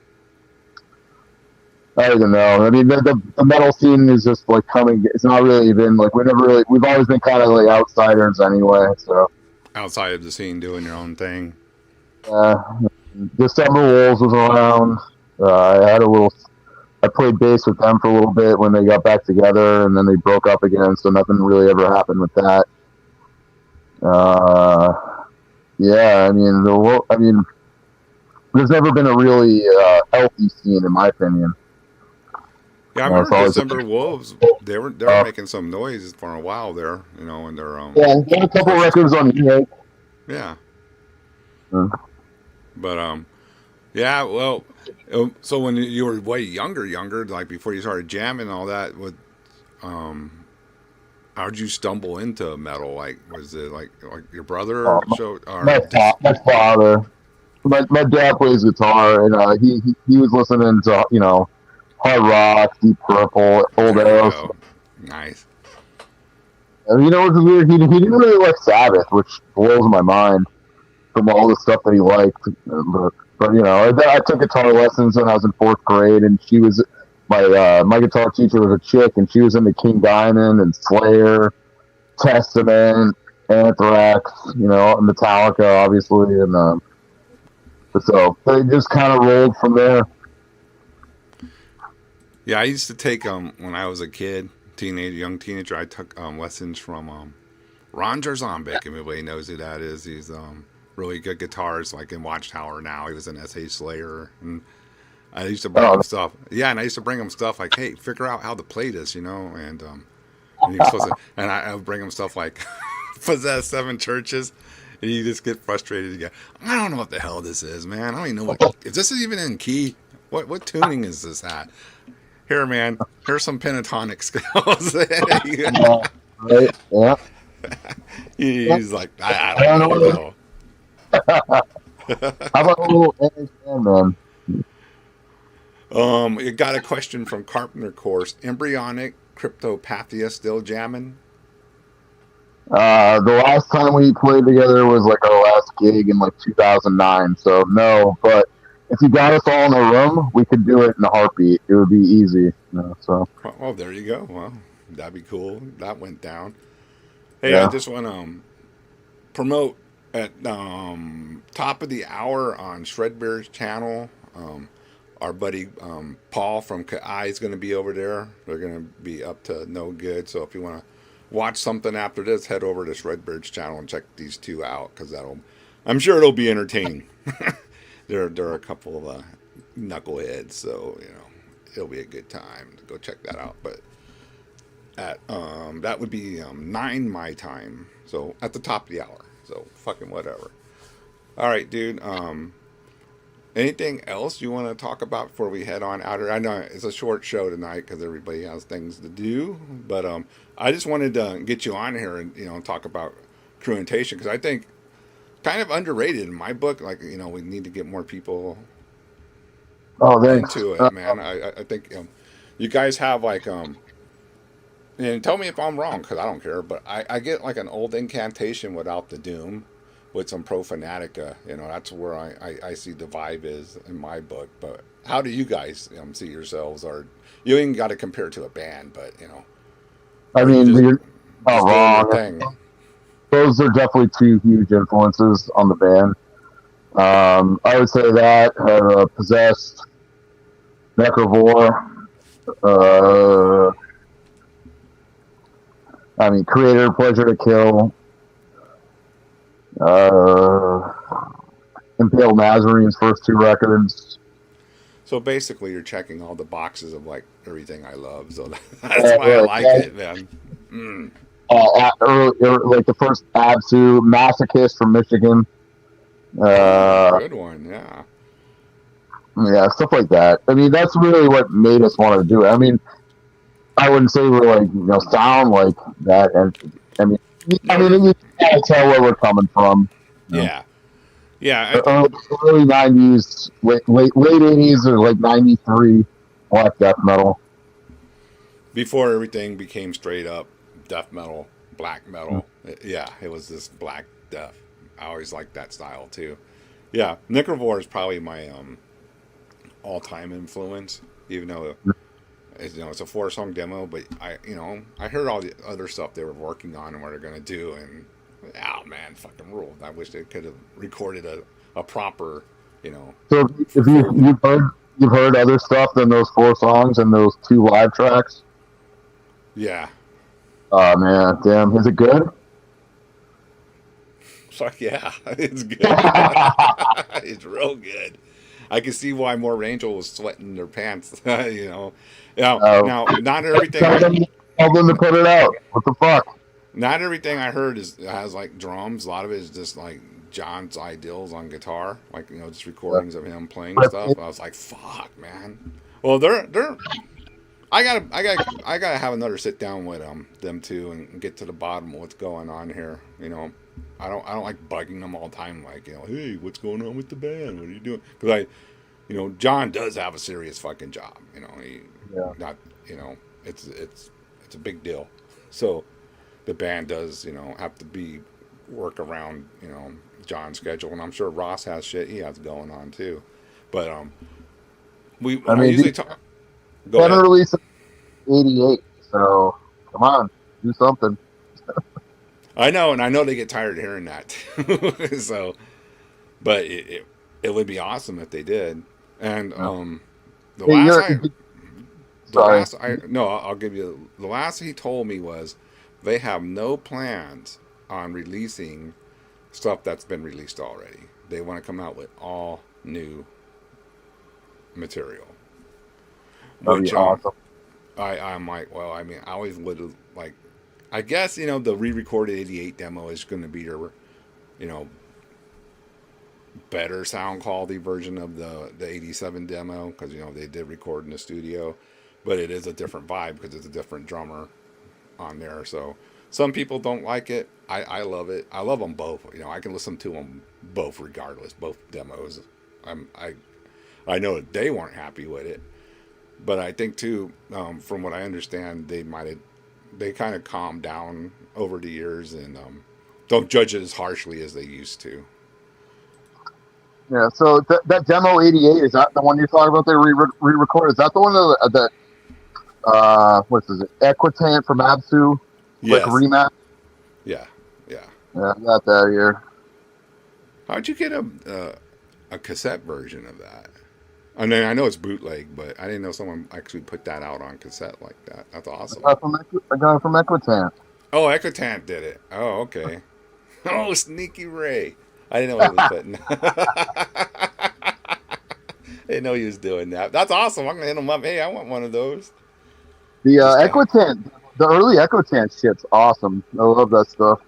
I don't even know. I mean, the metal scene is just like coming. It's not really been like we've always been kind of like outsiders anyway. So Outside of the scene, doing your own thing. uh, December Wolves was around. I played bass with them for a little bit when they got back together, and then they broke up again. So nothing really ever happened with that. Uh, yeah, I mean, there's never been a really healthy scene, in my opinion. Yeah, I It's remember always December Wolves. They were making some noise for a while there, and they're yeah, they had a couple first. records on EA. Yeah, Uh, but yeah. Well, so when you were way younger, like before you started jamming and all that, um, how'd you stumble into metal? Like, was it like your brother my, showed, or just my father, my dad plays guitar, and he was listening to hard rock, Deep Purple, old there you Arrows. go, nice. And it was weird. He didn't really like Sabbath, which blows my mind from all the stuff that he liked. But I took guitar lessons when I was in fourth grade, and she was my guitar teacher was a chick, and she was into King Diamond and Slayer, Testament, Anthrax, and Metallica, obviously, and so they just kind of rolled from there. Yeah, I used to take when I was a kid, young teenager. I took lessons from Ron Jarzombic. If anybody knows who that is, he's really good guitarist, like in Watchtower now. He was in S.H. Slayer, and I used to bring Oh, him stuff. Yeah, and I used to bring him stuff like, hey, figure out how to play this, and he was supposed to, and I would bring him stuff like Possess Seven Churches. And you just get frustrated. You go, I don't know what the hell this is, man. I don't even know if this is even in key. What tuning is this at? Here, man. Here's some pentatonic scales. yeah, right, yeah. He's like, I I don't don't know know what what the How about a little NHM, man? hell. You got a question from Carpenter Course. Embryonic Cryptopathia still jamming? The last time we played together was like our last gig in like 2009. So no, but if you got us all in a room, we could do it in a heartbeat. It would be easy. So Oh, there you go. Well, that'd be cool. That went down. Hey, I yeah. just want to promote at top of the hour on Shredbear's channel. Our buddy Paul from Kai is going to be over there. They're going to be up to no good. So if you want to watch something after this, head over to Shredbear's channel and check these two out because I'm sure it'll be entertaining. They're a couple of knuckleheads, so it'll be a good time to go check that out. But at that would be 9 my time, so at the top of the hour. So fucking whatever. All right, dude. Anything else you want to talk about before we head on out here? I know it's a short show tonight because everybody has things to do, but I just wanted to get you on here and talk about Cruentation because I think kind of underrated in my book. Like we need to get more people Oh, thanks. into it, man. I think you guys have like and tell me if I'm wrong because I don't care, but I get like an old incantation without the doom with some profanatica. That's where I see the vibe is in my book. But how do you guys see yourselves? Or you ain't got to compare to a band, but I are you mean, you're not just doing your wrong. thing? Those are definitely two huge influences on the band. I would say that Possessed, Necrovore. Creator, Pleasure to Kill, uh, Impale Nazarene's first two records. So basically, you're checking all the boxes of like everything I love. So that's why I Right, like yeah. it, man. Mm. Like the first Absu, Masochist from Michigan. Oh, Uh, good one. Yeah. yeah, stuff like that. I mean, that's really what made us want to do it. I mean, I wouldn't say we're like sound like that, and I mean, No. you can't tell where we're coming from. You know, Yeah. Yeah. the early '90s, late '80s, or like '93, black death metal. Before everything became straight up death metal, black metal. Yeah, it was this black death. I always liked that style too. Yeah, Necrovore is probably my all time influence, even though it's a 4 song demo. But I heard all the other stuff they were working on and what they're gonna do, and oh man, fucking ruled. I wish they could have recorded a proper, you know, So if full. you've heard other stuff than those 4 songs and those 2 live tracks. Yeah, Oh man, damn, is it good? fuck yeah, it's good. It's real good. I can see why more Angel was sweating their pants. Uh, Now, not everything tell I them, tell them to put it out. What the fuck? not everything I heard has like drums. A lot of it is just like John's ideals on guitar, like just recordings of him playing stuff. I was like, fuck, man. Well, they're I gotta have another sit down with them two and get to the bottom of what's going on here. I don't like bugging them all the time. Like hey, what's going on with the band? What are you doing? Because John does have a serious fucking job. He Yeah. not it's a big deal. So the band does have to be work around John's schedule, and I'm sure Ross has shit he has going on too. But I I mean, usually talk. Go haven't ahead. released '88, so come on, do something. I know, and I know they get tired of hearing that. So, but it would be awesome if they did. And Yeah. the Hey, last I the sorry. last I no, I'll give you the last he told me was they have no plans on releasing stuff that's been released already. They want to come out with all new material, That'd be which awesome. I'm like, well, I mean, I always would have like, I guess the re-recorded '88 demo is going to be their know better sound quality version of the '87 demo because they did record in the studio, but it is a different vibe because it's a different drummer on there. So some people don't like it. I love it. I love them both. I can listen to them both regardless. Both demos. I'm I know that they weren't happy with it, but I think too, from what I understand, they kind of calmed down over the years and don't judge it as harshly as they used to. Yeah. So that demo '88, is that the one you're talking about? They re-record. Is that the one that what's it? Equitant from Absu, like Yes. rematch? Yeah. Yeah. Yeah, I got that here. How'd you get a cassette version of that? I mean, I know it's bootleg, but I didn't know someone actually put that out on cassette like that. That's awesome. I got it from Equitant. Oh, Ecotant did it. Oh, okay. Oh, Sneaky Ray. I didn't know he was putting. I didn't know he was doing that. That's awesome. I'm gonna hit him up. Hey, I want one of those. The Just Equitant, the early Equitant shit's awesome. I love that stuff.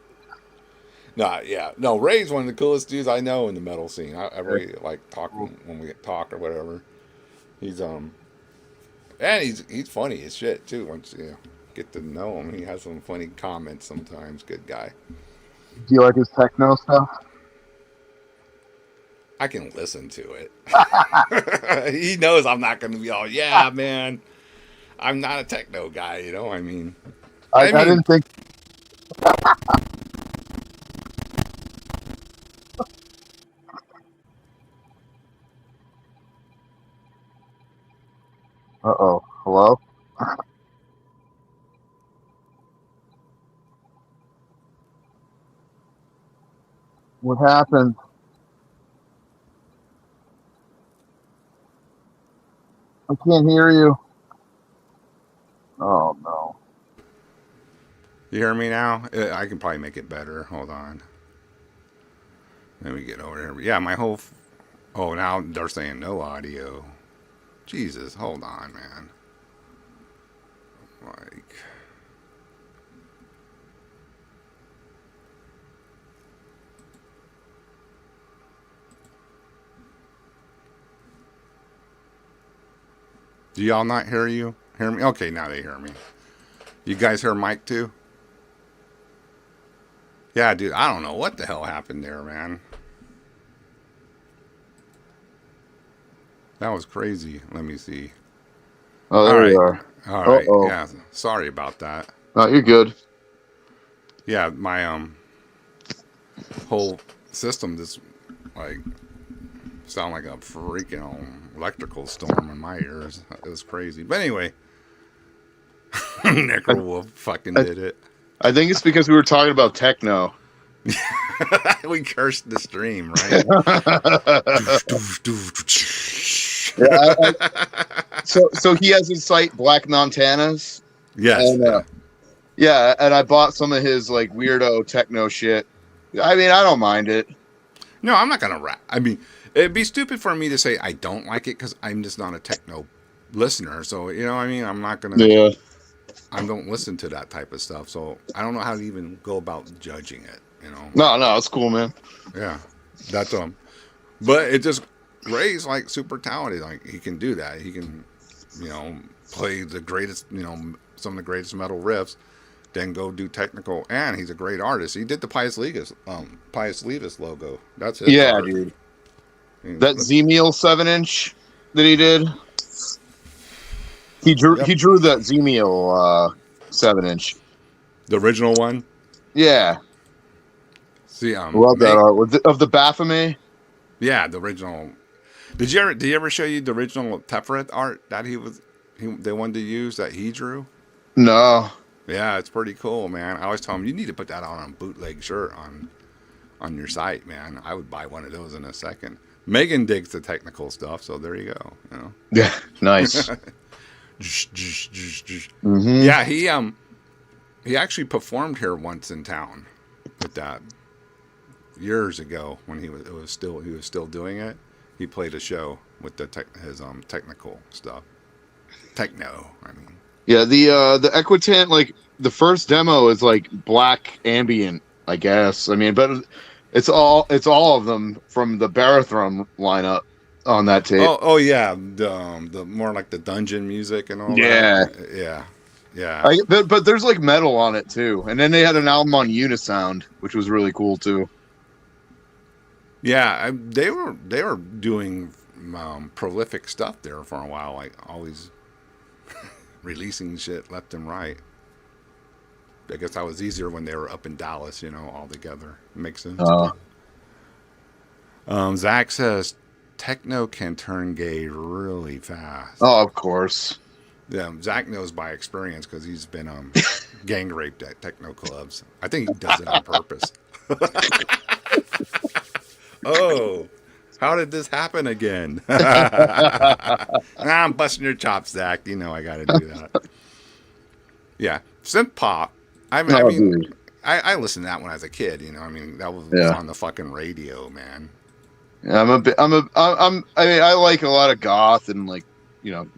nah, yeah, no. Ray's one of the coolest dudes I know in the metal scene. I Yeah, really like cool. talking when we talk or whatever. He's and he's funny as shit too. Once you get to know him, he has some funny comments sometimes. Good guy. Do you like his techno stuff? I can listen to it. He knows I'm not going to be all, yeah, man. I'm not a techno guy, I mean, I I mean, didn't think. Uh-oh. Hello? What happened? I can't hear you. Oh no. you hear me now? I can probably make it better. Hold on. Let me get over there. Yeah, my whole. Oh, now they're saying no audio. Jesus, hold on, man. Like, Do y'all not hear you? Hear me? Okay, now they hear me. You guys hear Mike too? Yeah, dude, I don't know what the hell happened there, man. That was crazy. Let me see. Oh, All there we right. are. All Uh right. oh. Yeah, sorry about that. No, you're good. Yeah, my whole system just like sound like a freaking electrical storm in my ears. It was crazy. But anyway, I, Necrowolf fucking I, did it. I think it's because we were talking about techno. We cursed the stream, right? Yeah. So he has his site Black Montanas, Yes. and Yeah. yeah, and I bought some of his like weirdo techno shit. I mean, I don't mind it. No, I'm not gonna rap. I mean, it'd be stupid for me to say I don't like it because I'm just not a techno listener. So you know, what I mean, I'm not gonna. Yeah. I don't listen to that type of stuff, so I don't know how to even go about judging it. You know. No, it's cool, man. Yeah, that's but it just Ray's like super talented. Like he can do that. He can, play the greatest, some of the greatest metal riffs. Then go do technical, and he's a great artist. He did the Pious Levus logo. That's his Yeah, art. dude. That Z-Meal 7-inch that he did. He drew that Z-Meal 7-inch. The original one. Yeah. See, Love that art of the Baphomet. Yeah, the original. Did he ever show you the original Teferet art that they wanted to use that he drew? No. Yeah, it's pretty cool, man. I always tell him you need to put that on a bootleg shirt on your site, man. I would buy one of those in a second. Megan digs the technical stuff, so there you go. Yeah, nice. Mm-hmm. Yeah, he actually performed here once in town with that years ago when he was still doing it. He played a show with his technical stuff. Techno, I mean. Yeah, the Equitant, like the first demo is like black ambient, I guess. I mean, but it's all of them from the Barathrum lineup on that tape. Oh yeah, the more like the dungeon music and all Yeah. that. Yeah. But there's like metal on it too, and then they had an album on Unisound, which was really cool too. Yeah, they were doing prolific stuff there for a while, like always releasing shit left and right. I guess that was easier when they were up in Dallas, all together. Makes sense. Zach says techno can turn gay really fast. Oh, of course. Yeah, Zach knows by experience because he's been gang raped at techno clubs. I think he does it on purpose. Oh, how did this happen again? I'm busting your chops, Zach. I got to do that. Yeah, synth pop. I mean, I listened to that when I was a kid. That was on the fucking radio, man. Yeah, I like a lot of goth and like,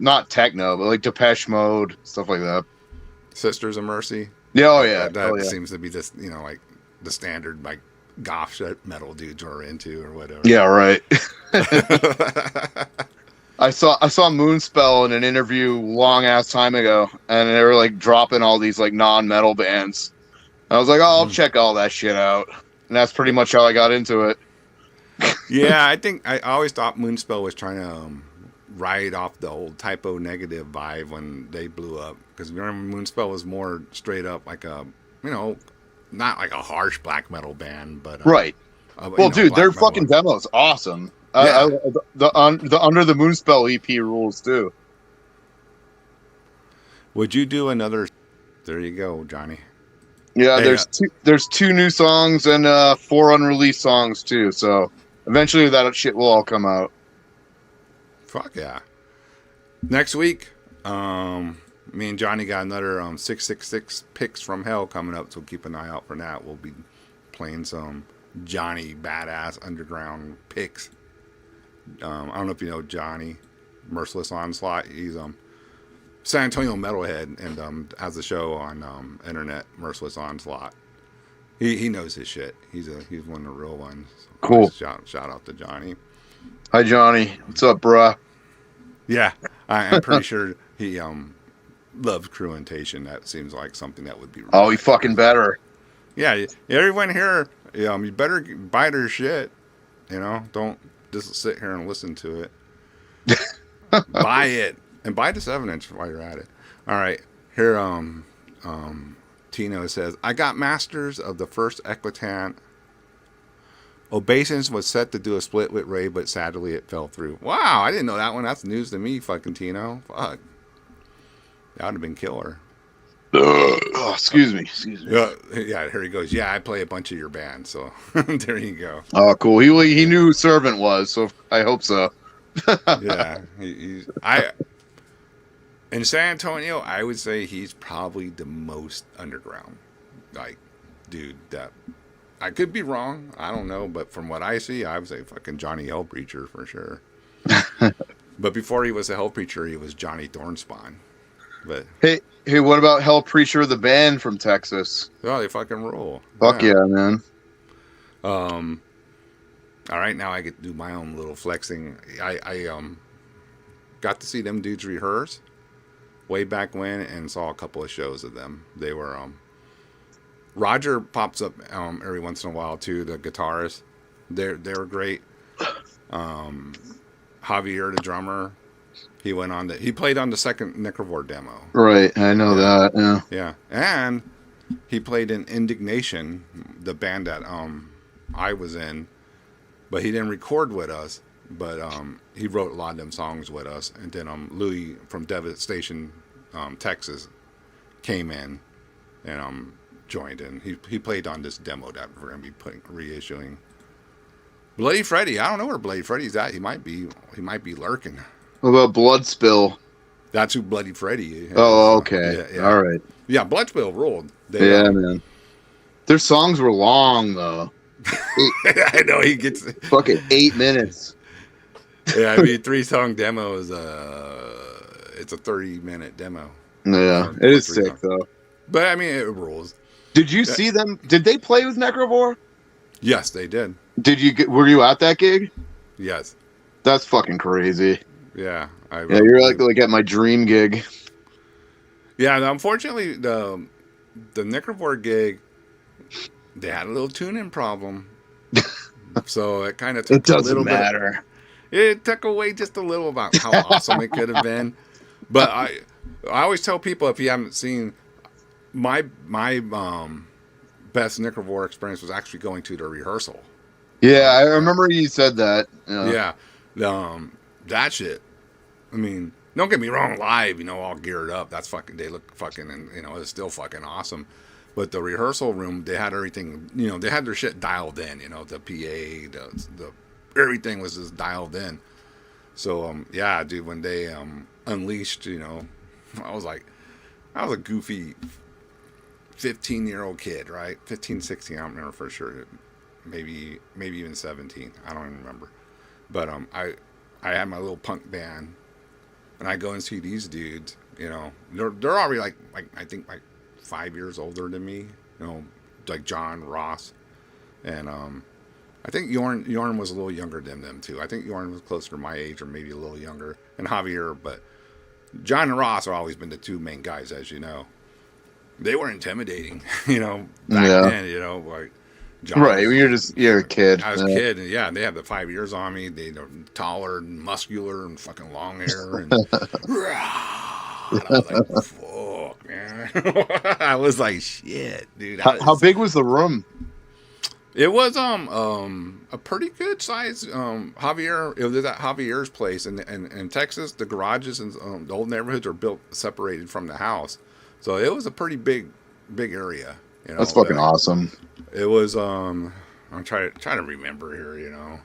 not techno, but like Depeche Mode, stuff like that. Sisters of Mercy. Yeah, That seems to be this, like the standard like goth shit metal dudes are into or whatever. Yeah, right. I saw Moonspell in an interview long ass time ago, and they were like dropping all these like non-metal bands. I was like, oh, I'll check all that shit out, and that's pretty much how I got into it. Yeah, I think I always thought Moonspell was trying to ride off the old Typo Negative vibe when they blew up, because remember Moonspell was more straight up like a, not like a harsh black metal band, but right. Well, dude, their fucking demo's awesome. Yeah. The Under the Moonspell EP rules too. Would you do another? There you go, Johnny. Yeah, hey, there's two new songs and 4 unreleased songs too. So eventually that shit will all come out. Fuck yeah! Next week, me and Johnny got another 666 picks from hell coming up, so keep an eye out for that. We'll be playing some Johnny badass underground picks. I don't know if you know Johnny, Merciless Onslaught. He's San Antonio metalhead and has a show on internet, Merciless Onslaught. He knows his shit. He's one of the real ones. Cool. Shout out to Johnny. Hi Johnny, what's up, bruh? Yeah, I'm pretty sure he loves Cruentation. That seems like something that would be Oh, he really fucking better. yeah. Everyone here, you better buy their shit. Don't just sit here and listen to it. Buy it and buy the 7-inch while you're at it. All right, here Tino says I got masters of the first Equitant. Obeisance was set to do a split with Ray, but sadly it fell through. Wow, I didn't know that one. That's news to me, fucking Tino. Fuck, that would have been killer. Oh, excuse me. Yeah, here he goes. Yeah, I play a bunch of your band, so there you go. Oh, cool. He knew who Servant was, so I hope so. Yeah, in San Antonio, I would say he's probably the most underground. Like, dude, that I could be wrong. I don't know, but from what I see, I would say fucking Johnny Hellpreacher for sure. But before he was a Hellpreacher, he was Johnny Thornspawn. But Hey, what about Hell Preacher, the band from Texas? oh, they fucking rule. Fuck yeah, man. All right, now I get to do my own little flexing. I got to see them dudes rehearse way back when and saw a couple of shows of them. They were Roger pops up every once in a while too, the guitarist. They were great. Javier, the drummer, he played on the second Necrovore demo. Right, I know that. Yeah. Yeah, and he played in Indignation, the band that I was in, but he didn't record with us. But he wrote a lot of them songs with us, and then Louis from Devastation, Texas, came in and joined in. He played on this demo that we're gonna be reissuing. Bloody Freddy, I don't know where Bloody Freddy's at. He might be lurking. What about Blood Spill? That's who Bloody Freddy is. Oh, okay. Yeah. All right. Yeah, Blood Spill ruled. Man. Their songs were long though. I know he gets fucking 8 minutes. Yeah, I mean 3-song demo is it's a 30-minute demo. Yeah, it is sick though. But I mean, it rules. Did you see them? Did they play with Necrovore? Yes, they did. Were you at that gig? Yes. That's fucking crazy. Yeah. You're like at my dream gig. Yeah, unfortunately, the Necrovore gig, they had a little tuning problem. So it kind of took a little bit. It took away just a little about how awesome it could have been. But I always tell people, if you haven't seen, my best Necrovore experience was actually going to the rehearsal. Yeah, I remember you said that. Yeah. That shit. I mean, don't get me wrong, live, all geared up. They look fucking, and it's still fucking awesome. But the rehearsal room, they had everything, they had their shit dialed in, the PA, the everything was just dialed in. So, yeah, dude, when they unleashed, I was a goofy 15-year-old kid, right? 15, 16, I don't remember for sure. Maybe even 17. I don't even remember. But I had my little punk band, and I go and see these dudes. They're already like I think like 5 years older than me. Like John Ross, and I think Jorn was a little younger than them too. I think Jorn was closer to my age or maybe a little younger, and Javier. But John and Ross have always been the two main guys, as you know. They were intimidating, back then. Like. John right, you're a kid. I was a kid, and yeah, they have the 5 years on me. They're taller and muscular and fucking long hair, and I was like, fuck, man. I was like, shit, dude. How big was the room? It was a pretty good size. Javier, it was at Javier's place, and in Texas, the garages and the old neighborhoods are built separated from the house, so it was a pretty big area. That's fucking awesome. It was I'm trying to remember here,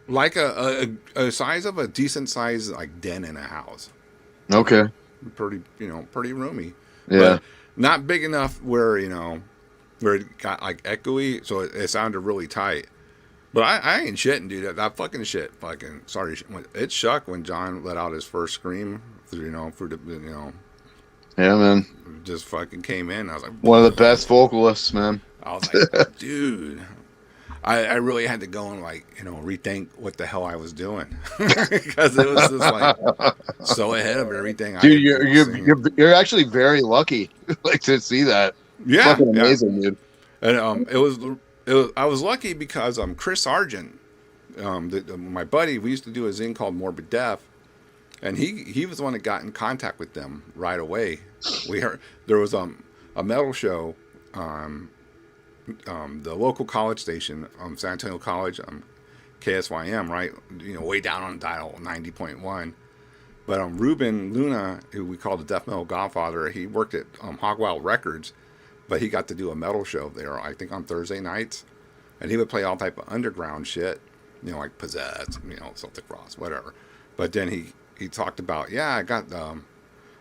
like a size of a decent size like den in a house. Okay. Pretty roomy. Yeah. But not big enough where it got like echoey, so it sounded really tight. But I ain't shitting, dude. That fucking shit, sorry, it shook when John let out his first scream. Yeah, man. Just fucking came in. I was like, one of the best vocalists, man. I was like, dude. I really had to go and like rethink what the hell I was doing because it was just like so ahead of everything I Dude, had you're you're seen. you're you're actually very lucky, like to see that. Yeah, Fucking yeah, amazing, dude. and it was I was lucky because Chris Sargent, my buddy, we used to do a zine called Morbid Death, and he was the one that got in contact with them right away. We heard there was a metal show, the local college station, San Antonio College, KSYM, right? Way down on dial 90.1. But Ruben Luna, who we call the Death Metal Godfather, he worked at Hogwild Records, but he got to do a metal show there, I think on Thursday nights, and he would play all type of underground shit, like Possessed, Celtic Frost, whatever. But then he talked about, yeah, I got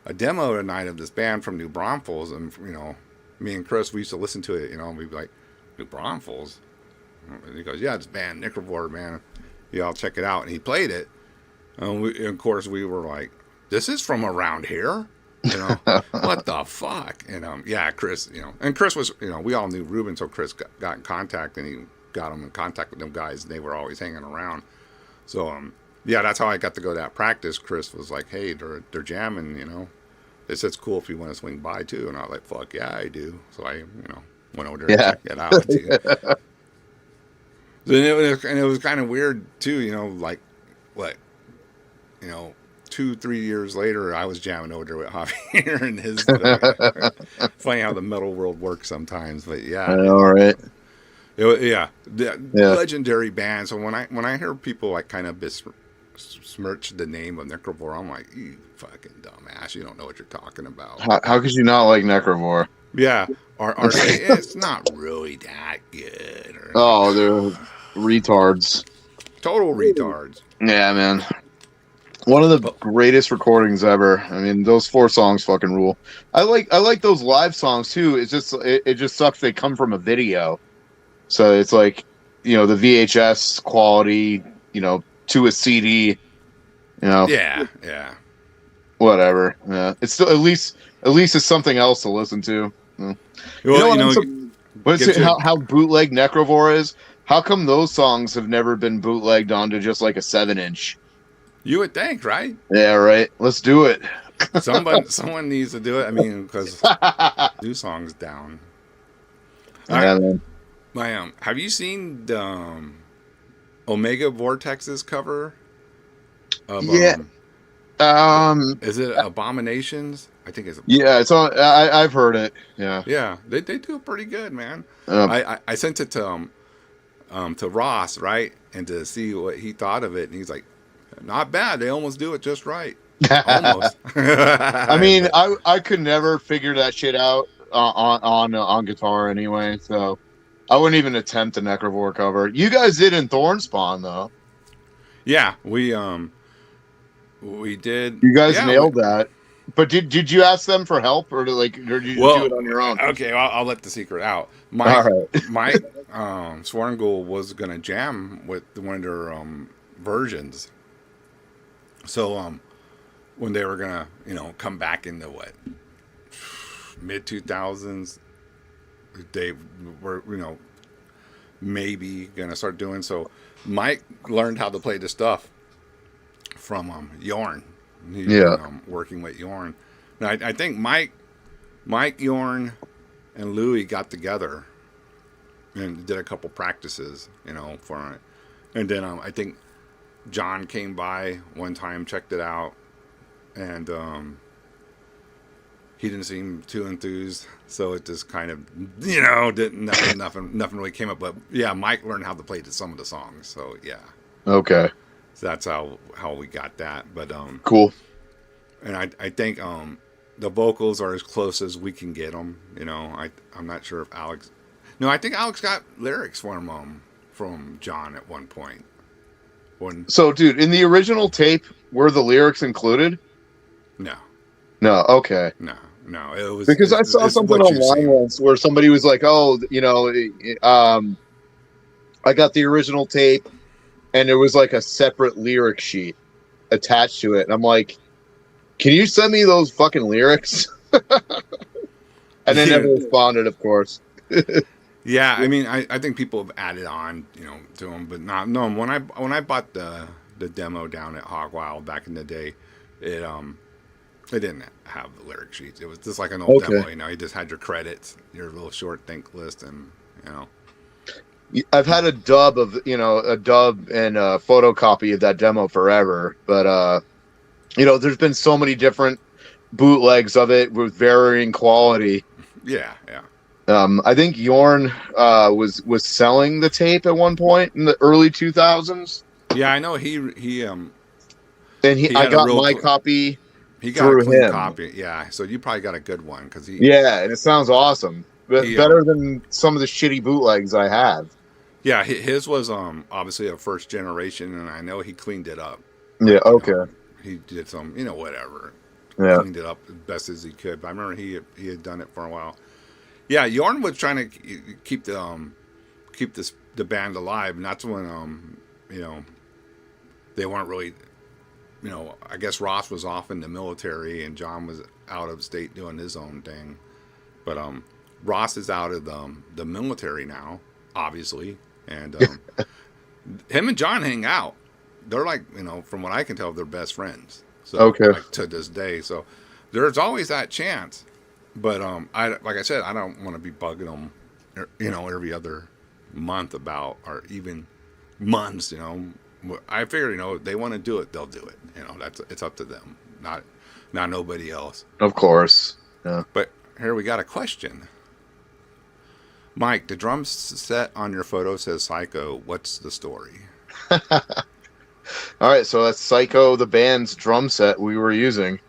a demo tonight of this band from New Braunfels, and me and Chris, we used to listen to it, and we'd be like, New Braunfels? And he goes, yeah, it's band Necrovore, man. Yeah, I'll check it out. And he played it. And of course, we were like, this is from around here? What the fuck? And yeah, Chris, and Chris was, we all knew Ruben, so Chris got in contact, and he got him in contact with them guys, and they were always hanging around. So, yeah, that's how I got to go to that practice. Chris was like, hey, they're jamming, They said it's cool if you want to swing by, too. And I was like, fuck, yeah, I do. So I, went over there and checked it out, too. And it was kind of weird, too, like, what, 2-3 years later, I was jamming over there with Javier and his. Funny how the metal world works sometimes, but yeah. I know, right? Yeah, legendary band. So when I hear people like kind of besmirch the name of Necrovore, I'm like, you fucking dumbass, you don't know what you're talking about. How could you not like Necrovore? Yeah, or say it's not really that good. Oh, they're retards. Total retards. Yeah, man. One of the greatest recordings ever. I mean, those 4 songs fucking rule. I like those live songs too. It's just it just sucks they come from a video. So it's like, the VHS quality, to a CD, Yeah. Whatever. Yeah. It's still at least it's something else to listen to. Well, how bootleg Necrovore is? How come those songs have never been bootlegged onto just like a 7-inch? You would think, right? Yeah, right. Let's do it. Someone needs to do it. I mean, because new songs down. Yeah, man. Have you seen the Omega Vortex's cover? Of, yeah. Is it Abominations? I think it's. Yeah, it's on. I've heard it. Yeah. Yeah, they do pretty good, man. I sent it to Ross, right, and to see what he thought of it, and he's like, not bad. They almost do it just right. Almost. I mean, I could never figure that shit out on guitar anyway, so I wouldn't even attempt a Necrovore cover. You guys did in Thornspawn though. Yeah, we did. You guys nailed that. But did you ask them for help, or did you do it on your own? Okay, I'll let the secret out. Mike Swarngul was gonna jam with one of their versions. So when they were gonna come back into what mid 2000s, they were maybe gonna start doing so. Mike learned how to play the stuff from Yorn. He's been, working with Yorn. Now I think Mike, Yorn, and Louie got together and did a couple practices, for it. And then I think John came by one time, checked it out, and he didn't seem too enthused. So it just kind of, didn't nothing really came up. But yeah, Mike learned how to play some of the songs. So yeah. Okay. So that's how we got that. But cool. And I think the vocals are as close as we can get them. I'm not sure if Alex. No, I think Alex got lyrics from John at one point. So, dude, in the original tape, were the lyrics included? No. No. Okay. No. It was because I saw something online once where somebody was like, "Oh, I got the original tape, and there was like a separate lyric sheet attached to it." And I'm like, "Can you send me those fucking lyrics?" And they never responded, of course. Yeah, I mean, I think people have added on, to them, but not no. When I bought the demo down at Hog Wild back in the day, it it didn't have the lyric sheets. It was just like an old Okay. demo. You just had your credits, your little short think list, and you know. I've had a dub of, a dub and a photocopy of that demo forever, but there's been so many different bootlegs of it with varying quality. Yeah, yeah, I think Yorn was selling the tape at one point in the early 2000s, yeah. I know he and he I had a got real my copy he got a through clean him. copy. Yeah, so you probably got a good one because Yeah, and it sounds awesome. But he better than some of the shitty bootlegs I have. yeah, his was obviously a first generation, and I know he cleaned it up. Yeah, Like okay. he did some whatever, Yeah. cleaned it up as best as he could. But I remember he had done it for a while. Yeah, Yorn was trying to keep the band alive, and that's when you know they weren't really I guess Ross was off in the military and John was out of state doing his own thing. But Ross is out of the military now, obviously, and him and John hang out. They're like, from what I can tell, they're best friends. So Okay. like to this day, so there's always that chance. But I like I said, I don't want to be bugging them, every other month about or even months. I figure they want to do it, they'll do it. It's up to them, not nobody else. Of course. Yeah. But here we got a question. Mike, the drum set on your photo says Psycho. What's the story? All right, so that's Psycho, the band's drum set we were using.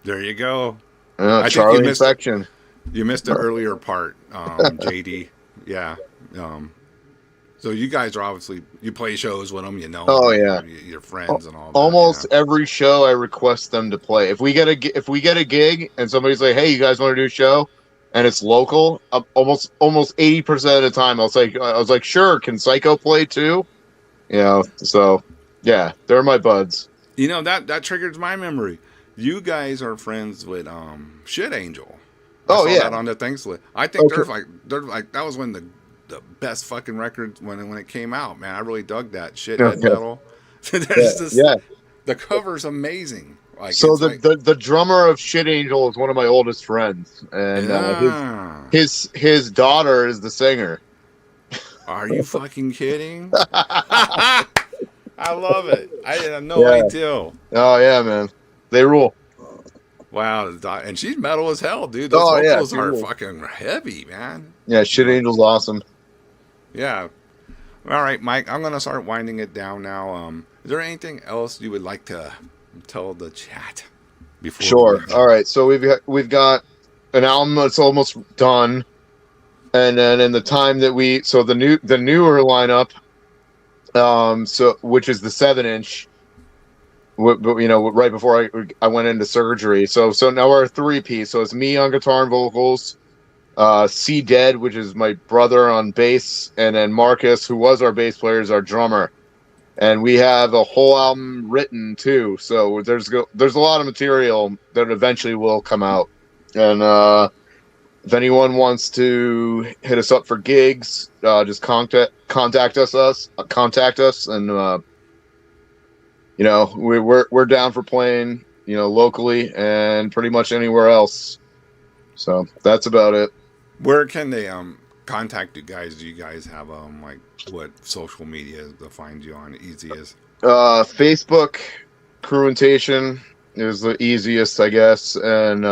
There you go. I think Charlie Infection. you missed the earlier part, JD. Yeah. So you guys are obviously you play shows with them, Oh yeah, your friends and all that. almost every show I request them to play. If we get a gig and somebody's like, "Hey, you guys want to do a show?" and it's local, almost 80% of the time, I was like, "Sure, can Psycho play too?" So yeah, they're my buds. That triggers my memory. You guys are friends with Shit Angel. I Oh saw yeah, that on the things list. I think okay. they're like that was when the best fucking record when it came out, man. I really dug that shithead Okay. metal. Yeah, There's this yeah. the cover's amazing. Like So it's the, like the the drummer of Shit Angel is one of my oldest friends, and yeah. his daughter is the singer. Are you fucking kidding? I love it. I had no Yeah. idea. Oh yeah, man. They rule. Wow, and she's metal as hell, dude. Those Oh yeah, vocals she are rules. fucking heavy, man. Yeah, Shit Angel's awesome. Yeah. All right, Mike. I'm gonna start winding it down now. Is there anything else you would like to tell the chat before? Sure. All right. So we've got an album that's almost done, and then in the time that the newer lineup, so which is the 7-inch. Right before I went into surgery. So now we're a 3-piece. So it's me on guitar and vocals, C Dead, which is my brother on bass, and then Marcus, who was our bass player, is our drummer. And we have a whole album written too. So there's a lot of material that eventually will come out. And if anyone wants to hit us up for gigs, just contact us, and we're down for playing, locally and pretty much anywhere else. So that's about it. Where can they contact you guys? Do you guys have like what social media to find you on easiest? Facebook, Cruentation is the easiest, I guess, and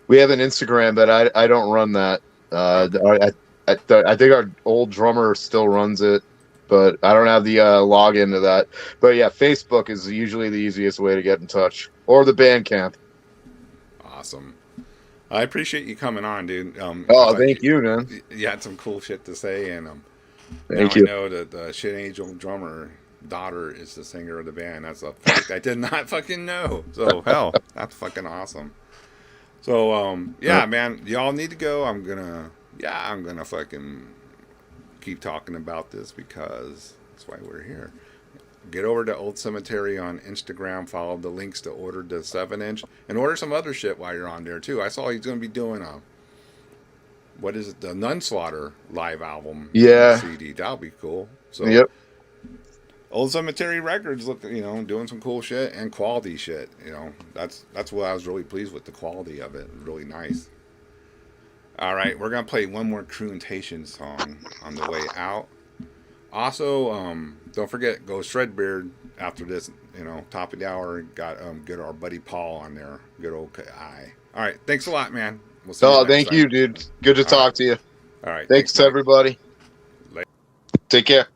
we have an Instagram, but I don't run that. Okay. I think our old drummer still runs it, but I don't have the login to that. But yeah, Facebook is usually the easiest way to get in touch, or the Bandcamp. Awesome. I appreciate you coming on, dude. I Oh, thought thank you, man. you had some cool shit to say, and now Thank I you. know that the Shit Angel drummer daughter is the singer of the band. That's a fact I did not fucking know. So hell, that's fucking awesome. So yeah, man, y'all need to go. I'm gonna fucking keep talking about this because that's why we're here. Get over to Old Cemetery on Instagram. Follow the links to order the 7-inch and order some other shit while you're on there too. I saw he's gonna be doing what is it? The Nunslaughter live album. Yeah. CD. That'll be cool. So Yep. Old Cemetery Records, look, doing some cool shit and quality shit. That's what I was really pleased with, the quality of it. Really nice. All right, we're gonna play one more Cruentation song on the way out. Also, don't forget, go Shredbeard after this. Top of the hour, got get our buddy Paul on there. Good old guy. All right, thanks a lot, man. We'll see you Oh, next thank time. you, dude. Good to talk to you. All right, Thanks Mike. everybody. Later. Take care.